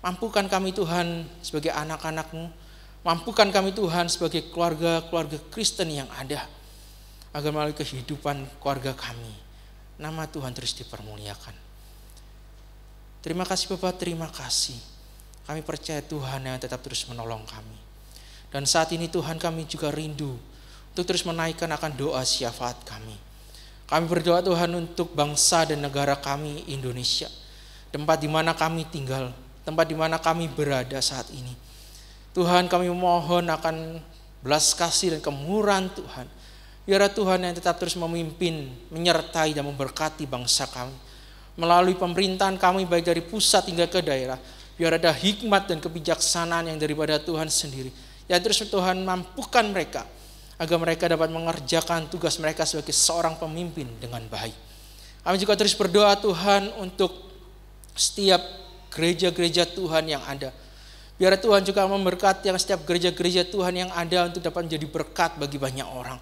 Mampukan kami Tuhan sebagai anak-anak-Mu. Mampukan kami Tuhan sebagai keluarga-keluarga Kristen yang ada, agar melalui kehidupan keluarga kami, nama Tuhan terus dipermuliakan. Terima kasih Bapak, terima kasih. Kami percaya Tuhan yang tetap terus menolong kami. Dan saat ini Tuhan kami juga rindu untuk terus menaikkan akan doa syafaat kami. Kami berdoa Tuhan untuk bangsa dan negara kami Indonesia, tempat di mana kami tinggal, tempat di mana kami berada saat ini. Tuhan, kami mohon akan belas kasih dan kemurahan Tuhan. Biar Tuhan yang tetap terus memimpin, menyertai dan memberkati bangsa kami. Melalui pemerintahan kami baik dari pusat hingga ke daerah. Biar ada hikmat dan kebijaksanaan yang daripada Tuhan sendiri. Ya terus Tuhan mampukan mereka, agar mereka dapat mengerjakan tugas mereka sebagai seorang pemimpin dengan baik. Kami juga terus berdoa Tuhan untuk setiap gereja-gereja Tuhan yang ada. Biar Tuhan juga memberkati yang setiap gereja-gereja Tuhan yang ada untuk dapat menjadi berkat bagi banyak orang.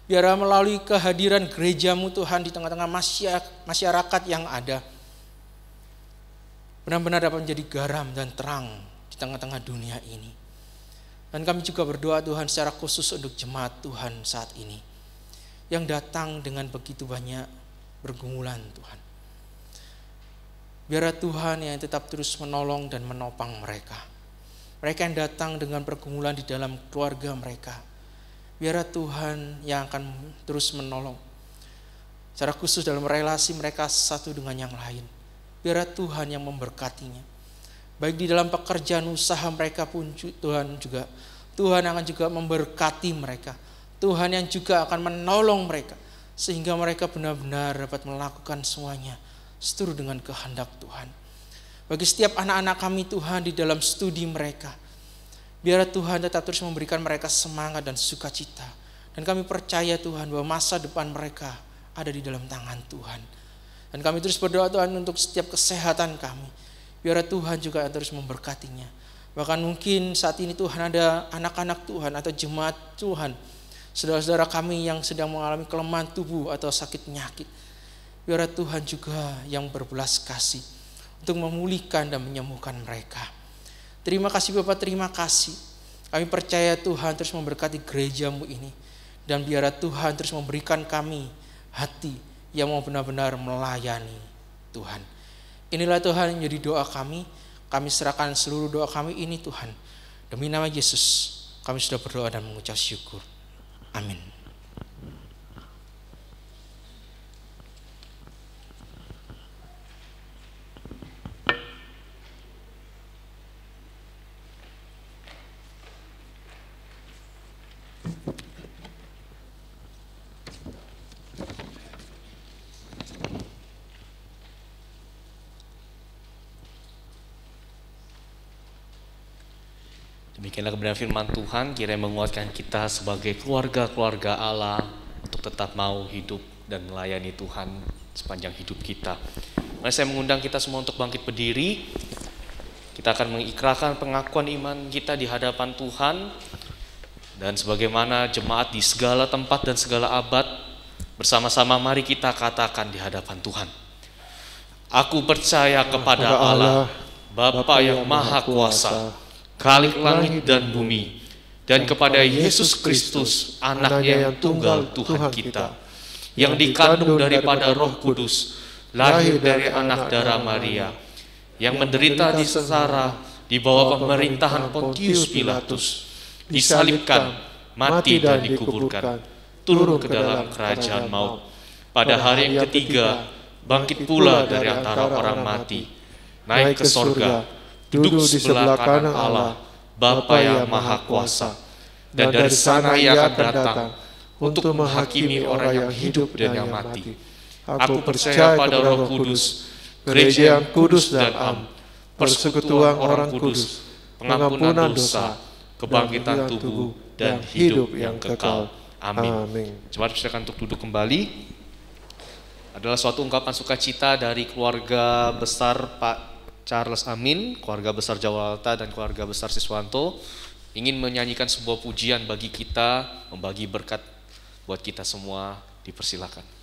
Biar melalui kehadiran gerejamu Tuhan di tengah-tengah masyarakat yang ada, benar-benar dapat menjadi garam dan terang di tengah-tengah dunia ini. Dan kami juga berdoa Tuhan secara khusus untuk jemaat Tuhan saat ini, yang datang dengan begitu banyak pergumulan Tuhan. Biar Tuhan yang tetap terus menolong dan menopang mereka. Mereka yang datang dengan pergumulan di dalam keluarga mereka. Biar Tuhan yang akan terus menolong. Secara khusus dalam relasi mereka satu dengan yang lain. Biar Tuhan yang memberkatinya. Baik di dalam pekerjaan usaha mereka pun Tuhan juga. Tuhan akan juga memberkati mereka. Tuhan yang juga akan menolong mereka. Sehingga mereka benar-benar dapat melakukan semuanya seturut dengan kehendak Tuhan. Bagi setiap anak-anak kami Tuhan di dalam studi mereka, biar Tuhan tetap terus memberikan mereka semangat dan sukacita. Dan kami percaya Tuhan bahwa masa depan mereka ada di dalam tangan Tuhan. Dan kami terus berdoa Tuhan untuk setiap kesehatan kami. Biar Tuhan juga terus memberkatinya. Bahkan mungkin saat ini Tuhan ada anak-anak Tuhan atau jemaat Tuhan, saudara-saudara kami yang sedang mengalami kelemahan tubuh atau sakit penyakit. Biar Tuhan juga yang berbelas kasih untuk memulihkan dan menyembuhkan mereka. Terima kasih Bapak, terima kasih. Kami percaya Tuhan terus memberkati gerejamu ini. Dan biar Tuhan terus memberikan kami hati yang mau benar-benar melayani Tuhan. Inilah Tuhan yang jadi doa kami. Kami serahkan seluruh doa kami ini Tuhan. Demi nama Yesus kami sudah berdoa dan mengucap syukur. Amin. Demikianlah kebenaran firman Tuhan, kiranya menguatkan kita sebagai keluarga-keluarga Allah untuk tetap mau hidup dan melayani Tuhan sepanjang hidup kita. Mari saya mengundang kita semua untuk bangkit berdiri. Kita akan mengikrarkan pengakuan iman kita di hadapan Tuhan. Dan sebagaimana jemaat di segala tempat dan segala abad, bersama-sama mari kita katakan di hadapan Tuhan. Aku percaya kepada Allah, Bapa yang Maha Kuasa, Khalik langit dan bumi, dan kepada Yesus Kristus, anaknya yang tunggal Tuhan kita, yang dikandung daripada Roh Kudus, lahir dari anak darah Maria, yang menderita di sengsara di bawah pemerintahan Pontius Pilatus, disalibkan, mati dan dikuburkan, turun ke dalam kerajaan maut. Pada hari yang ketiga, bangkit pula dari antara orang mati, naik ke sorga, duduk di sebelah kanan Allah, Bapa yang Maha Kuasa, dan dari sana Ia akan datang untuk menghakimi orang yang hidup dan yang mati. Aku percaya pada Roh Kudus, gereja yang kudus dan am, persekutuan orang kudus, pengampunan dosa, kebangkitan tubuh, dan hidup yang kekal. Amin. Jemaat silakan untuk duduk kembali. Adalah suatu ungkapan sukacita dari keluarga besar Pak Charles Amin, keluarga besar Jawa Alta dan keluarga besar Siswanto ingin menyanyikan sebuah pujian bagi kita, membagi berkat buat kita semua. Dipersilakan.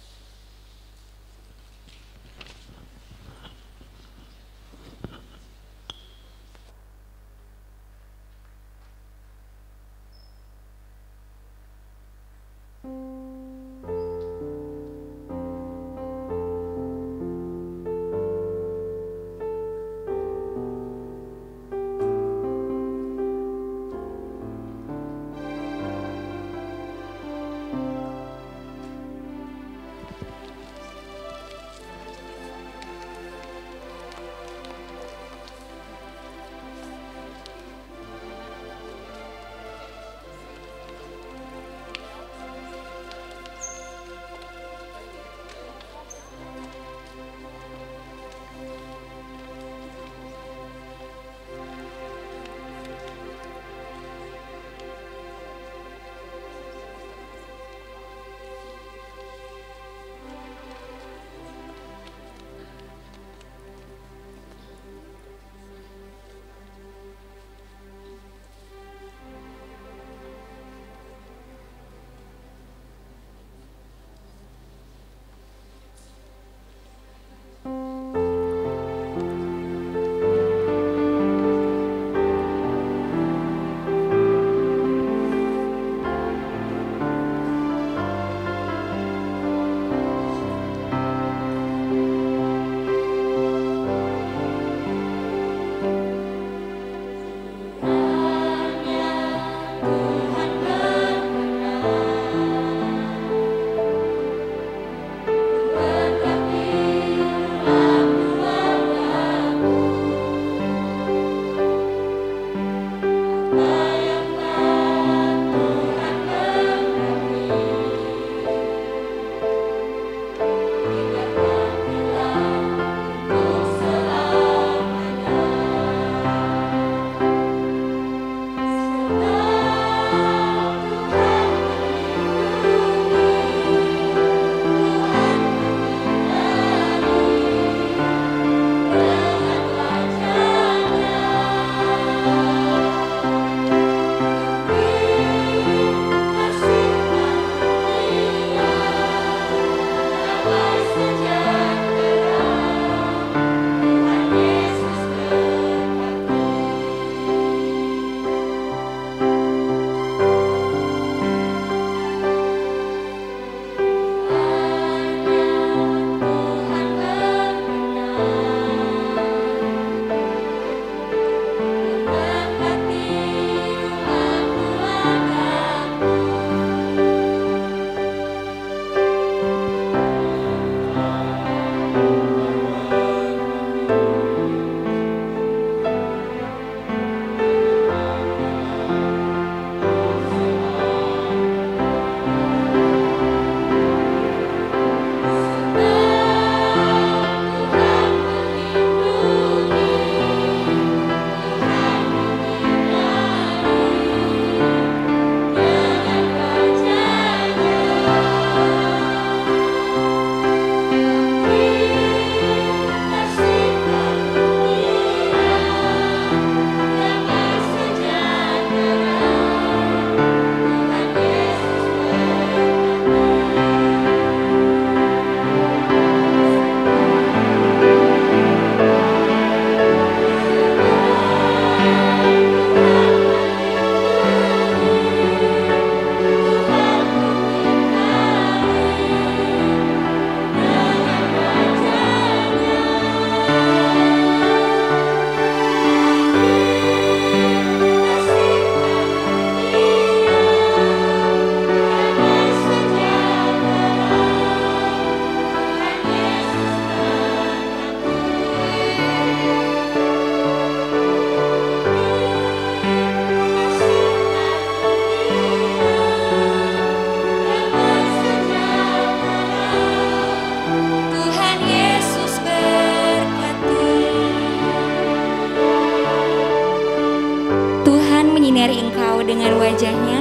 dengan wajah-Nya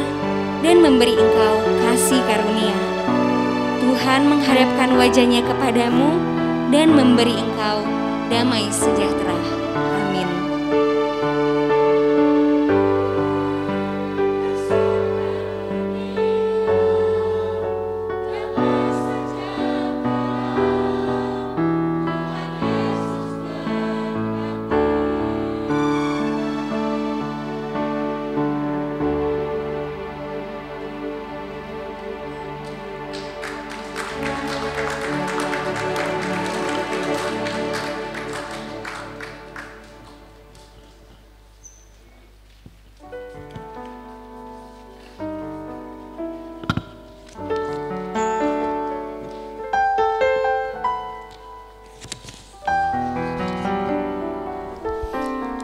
dan memberi engkau kasih karunia. Tuhan menghadapkan wajah-Nya kepadamu dan memberi engkau damai sejahtera. Amin.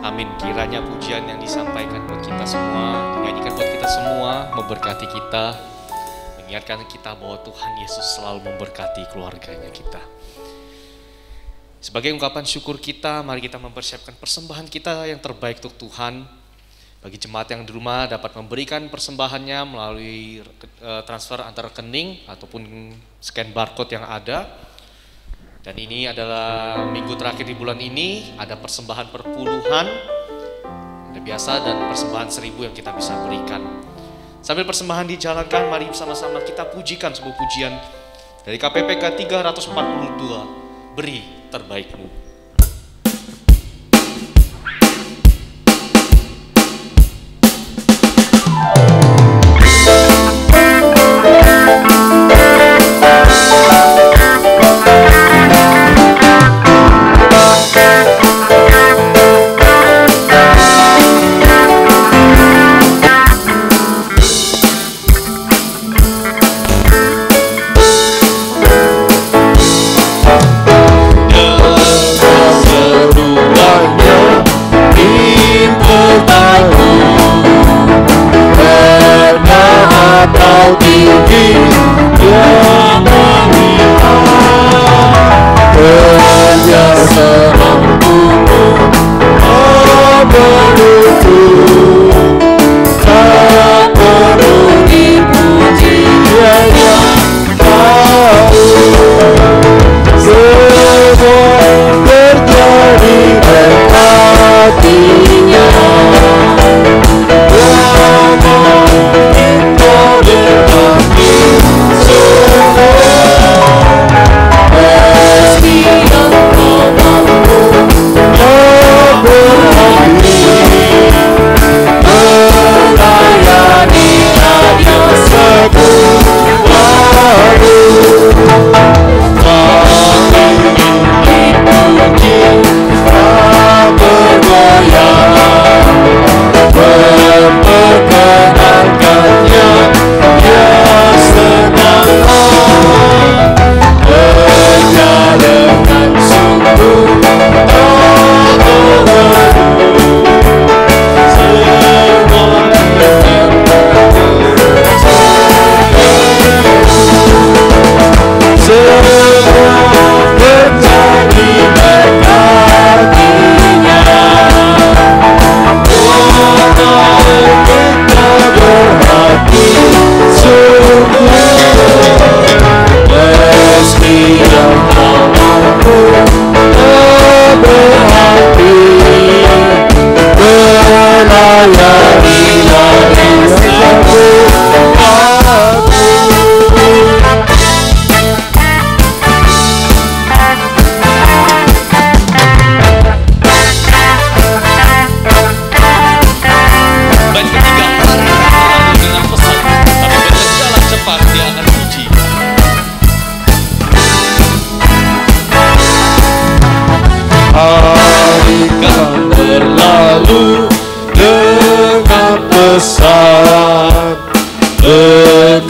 Amin. Kiranya pujian yang disampaikan buat kita semua, dinyanyikan buat kita semua, memberkati kita, mengingatkan kita bahwa Tuhan Yesus selalu memberkati keluarganya kita. Sebagai ungkapan syukur kita, mari kita mempersiapkan persembahan kita yang terbaik untuk Tuhan. Bagi jemaat yang di rumah dapat memberikan persembahannya melalui transfer antar rekening ataupun scan barcode yang ada. Dan ini adalah minggu terakhir di bulan ini, ada persembahan perpuluhan, ada biasa dan persembahan 1000 yang kita bisa berikan. Sambil persembahan dijalankan, mari bersama-sama kita pujikan sebuah pujian dari KPPK 342, Beri Terbaikmu.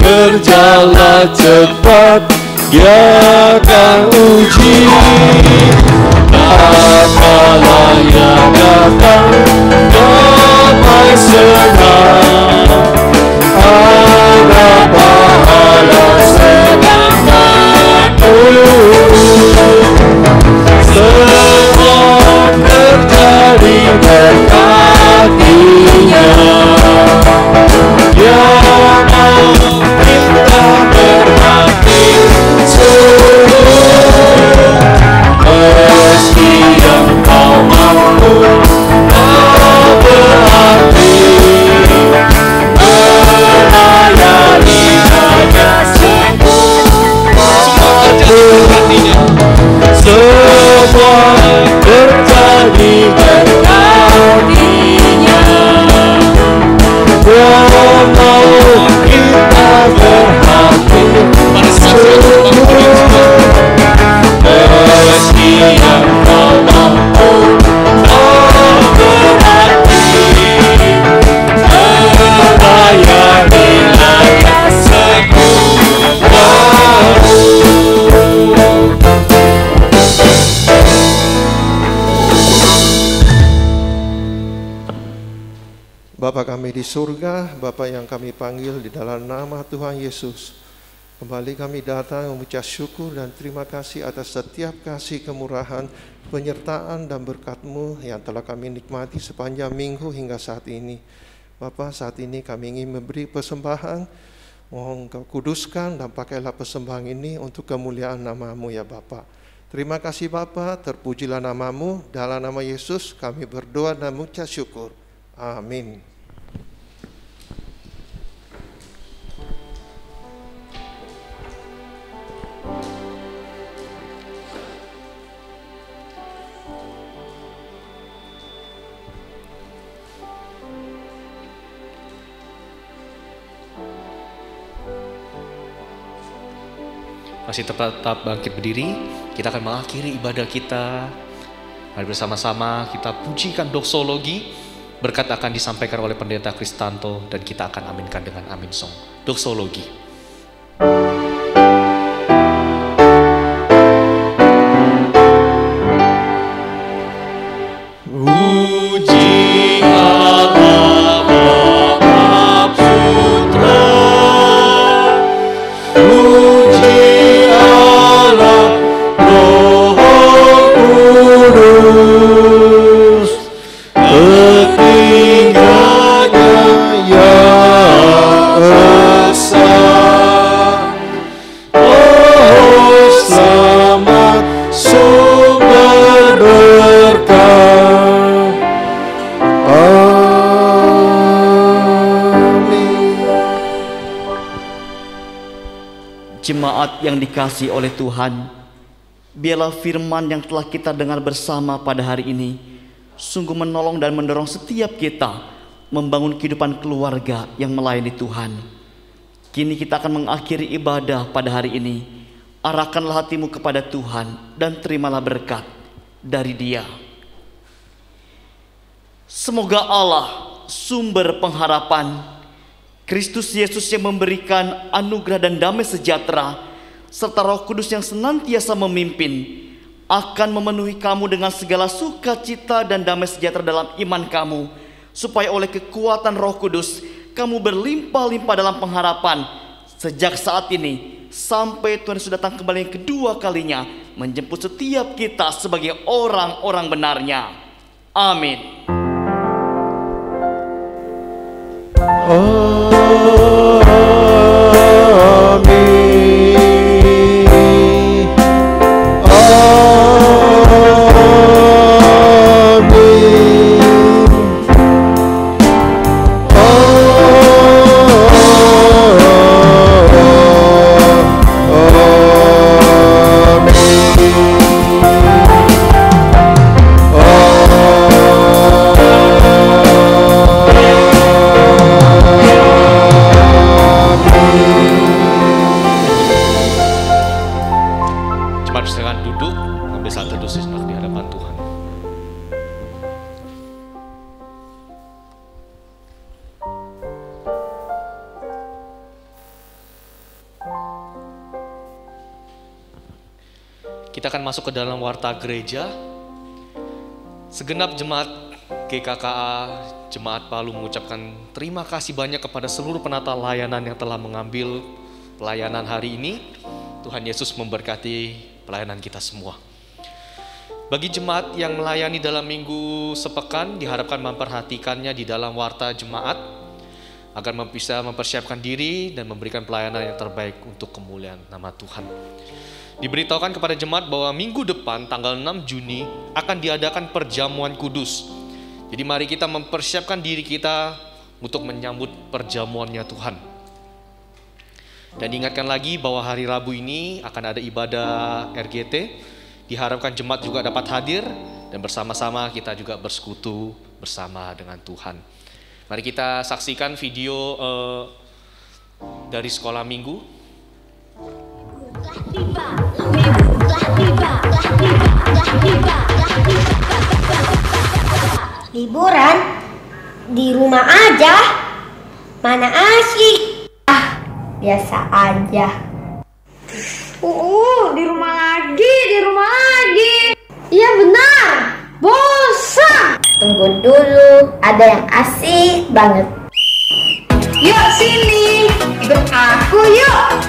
Bekerjalah cepat, Dia akan uji. Apalah yang datang, damai senang. Ada pahala sedang menunggu. Semua terjadi berkat Dia. Bapa kami di surga, Bapa yang kami panggil di dalam nama Tuhan Yesus. Kembali kami datang mengucap syukur dan terima kasih atas setiap kasih kemurahan, penyertaan dan berkat-Mu yang telah kami nikmati sepanjang minggu hingga saat ini. Bapa, saat ini kami ingin memberi persembahan, mohon Kau kuduskan dan pakailah persembahan ini untuk kemuliaan nama-Mu ya Bapa. Terima kasih Bapa, terpujilah nama-Mu, dalam nama Yesus kami berdoa dan mengucap syukur. Amin. Masih tetap bangkit berdiri, kita akan mengakhiri ibadah kita. Mari bersama-sama kita pujikan doksologi. Berkat akan disampaikan oleh Pendeta Kristanto dan kita akan aminkan dengan amin song. Doksologi. Puji Allah Maha Putra, puji Allah Roh Kudus, ketiganya yang esa. Oh selamat sumber berkah. Amin. Jemaat yang dikasihi oleh Tuhan, biarlah firman yang telah kita dengar bersama pada hari ini sungguh menolong dan mendorong setiap kita membangun kehidupan keluarga yang melayani Tuhan. Kini kita akan mengakhiri ibadah pada hari ini. Arahkanlah hatimu kepada Tuhan dan terimalah berkat dari Dia. Semoga Allah, sumber pengharapan, Kristus Yesus yang memberikan anugerah dan damai sejahtera, serta Roh Kudus yang senantiasa memimpin, akan memenuhi kamu dengan segala sukacita dan damai sejahtera dalam iman kamu, supaya oleh kekuatan Roh Kudus kamu berlimpah-limpah dalam pengharapan sejak saat ini sampai Tuhan sudah datang kembali yang kedua kalinya menjemput setiap kita sebagai orang-orang benarnya. Amin. Kita akan masuk ke dalam warta gereja. Segenap jemaat GKKA, Jemaat Palu mengucapkan terima kasih banyak kepada seluruh penata layanan yang telah mengambil pelayanan hari ini. Tuhan Yesus memberkati pelayanan kita semua. Bagi jemaat yang melayani dalam minggu sepekan, diharapkan memperhatikannya di dalam warta jemaat agar bisa mempersiapkan diri dan memberikan pelayanan yang terbaik untuk kemuliaan nama Tuhan. Diberitahukan kepada jemaat bahwa minggu depan tanggal 6 Juni akan diadakan perjamuan kudus. Jadi mari kita mempersiapkan diri kita untuk menyambut perjamuannya Tuhan. Dan diingatkan lagi bahwa hari Rabu ini akan ada ibadah RGT. Diharapkan jemaat juga dapat hadir dan bersama-sama kita juga bersekutu bersama dengan Tuhan. Mari kita saksikan video dari sekolah minggu. Liburan di rumah aja, mana asik. Biasa aja. Di rumah lagi. Iya benar. Bosan. Tunggu Tunggu dulu, ada yang asik banget. Yuk sini, ikut aku yuk.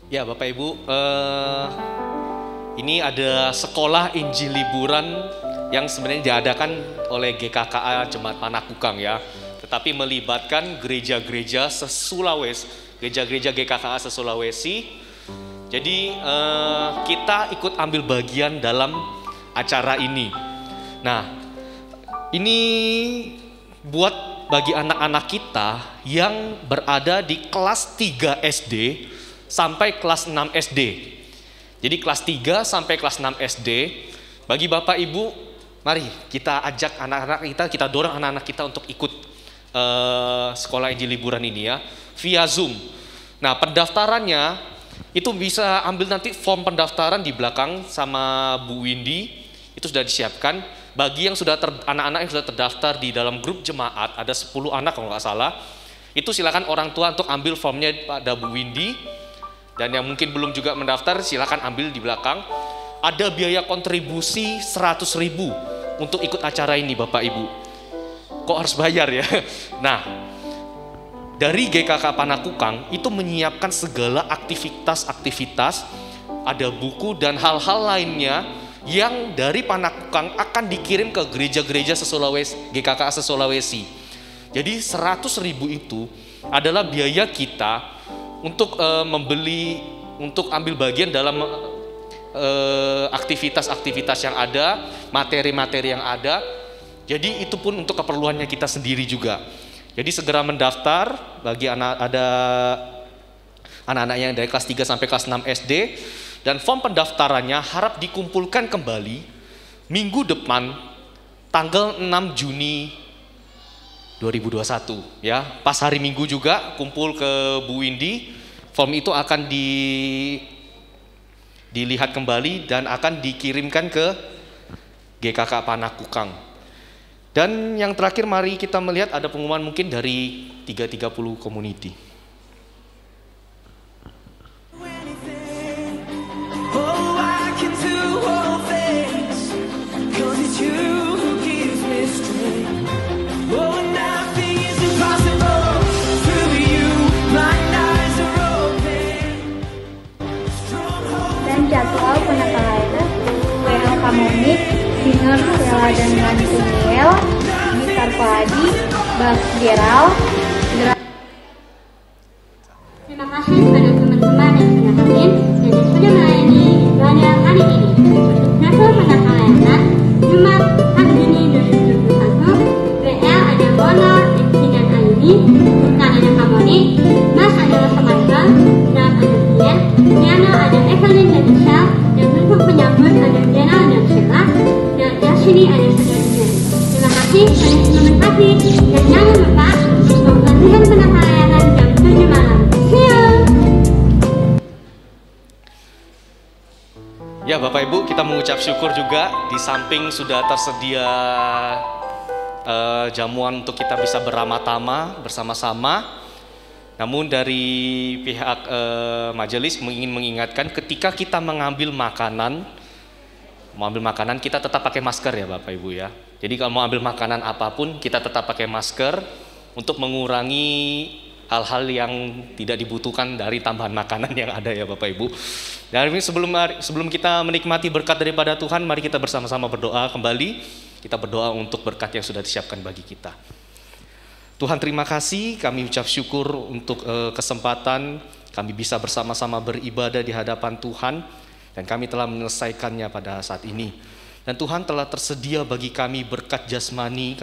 Ya Bapak Ibu, ini ada sekolah Injil liburan yang sebenarnya diadakan oleh GKKA Jemaat Panakukang ya, tetapi melibatkan gereja-gereja se-Sulawesi, gereja-gereja GKKA se-Sulawesi. Jadi kita ikut ambil bagian dalam acara ini. Nah, ini buat bagi anak-anak kita yang berada di kelas 3 SD sampai kelas 6 SD. Jadi kelas 3 sampai kelas 6 SD, bagi Bapak Ibu, mari kita ajak anak-anak kita dorong anak-anak kita untuk ikut sekolah Injil liburan ini ya, via Zoom. Nah, pendaftarannya itu bisa ambil nanti form pendaftaran di belakang sama Bu Windy, itu sudah disiapkan. Bagi yang sudah anak-anak yang sudah terdaftar di dalam grup jemaat, ada 10 anak kalau nggak salah, itu silakan orang tua untuk ambil formnya pada Bu Windy. Dan yang mungkin belum juga mendaftar, silakan ambil di belakang. Ada biaya kontribusi 100.000 untuk ikut acara ini Bapak Ibu. Kok harus bayar ya? Nah, dari GKK Panakukang itu menyiapkan segala aktivitas-aktivitas, ada buku dan hal-hal lainnya yang dari Panakukang akan dikirim ke gereja-gereja se-Sulawesi, GKK se-Sulawesi. Jadi 100.000 itu adalah biaya kita untuk membeli, untuk ambil bagian dalam aktivitas-aktivitas yang ada, materi-materi yang ada. Jadi itu pun untuk keperluannya kita sendiri juga. Jadi segera mendaftar bagi ada anak-anak yang dari kelas 3 sampai kelas 6 SD, dan form pendaftarannya harap dikumpulkan kembali minggu depan tanggal 6 Juni 2021 ya, pas hari Minggu juga kumpul ke Bu Windy. Form itu akan dilihat kembali dan akan dikirimkan ke GKK Panakukang. Dan yang terakhir, mari kita melihat ada pengumuman mungkin dari 330 community. Jadwal penataran WL Kamonik, Singer Sela dengan Tungel, Gitar Padi, Bass Geral. Terima kasih kepada teman-teman yang sudah hadir dan yang sudah melayani ibadah hari ini. Jadwal penataran Jumat 4 Juni 2021, WL ada Bono, Eki dan Aini, Bukan ada Kamonik, Mas adalah Samantha, Drum ada Bian, piano ada Evelyn dan Michelle, dan untuk penyambut ada Jenna dan Sheila, dan yang sini ada saudarinya. kasih, terima kasih, dan jangan lupa untuk latihan penataran jam 7 malam. See you! Ya Bapak Ibu, kita mengucap syukur juga di samping sudah tersedia jamuan untuk kita bisa beramah-tamah bersama-sama. Namun dari pihak majelis ingin mengingatkan ketika kita mengambil makanan kita tetap pakai masker ya Bapak Ibu ya. Jadi kalau mau ambil makanan apapun kita tetap pakai masker untuk mengurangi hal-hal yang tidak dibutuhkan dari tambahan makanan yang ada ya Bapak Ibu. Dan sebelum kita menikmati berkat daripada Tuhan, mari kita bersama-sama berdoa kembali. Kita berdoa untuk berkat yang sudah disiapkan bagi kita. Tuhan terima kasih, kami ucap syukur untuk kesempatan kami bisa bersama-sama beribadah di hadapan Tuhan. Dan kami telah menyelesaikannya pada saat ini. Dan Tuhan telah tersedia bagi kami berkat jasmani.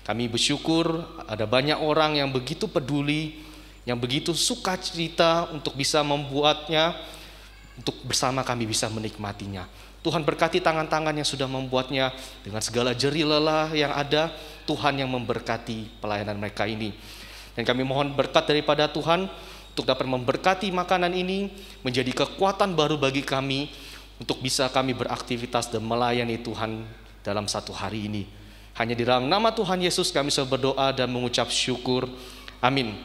Kami bersyukur ada banyak orang yang begitu peduli, yang begitu sukacita untuk bisa membuatnya, untuk bersama kami bisa menikmatinya. Tuhan berkati tangan-tangan yang sudah membuatnya dengan segala jerih lelah yang ada. Tuhan yang memberkati pelayanan mereka ini. Dan kami mohon berkat daripada Tuhan untuk dapat memberkati makanan ini menjadi kekuatan baru bagi kami untuk bisa kami beraktivitas dan melayani Tuhan dalam satu hari ini. Hanya di dalam nama Tuhan Yesus kami berdoa dan mengucap syukur. Amin.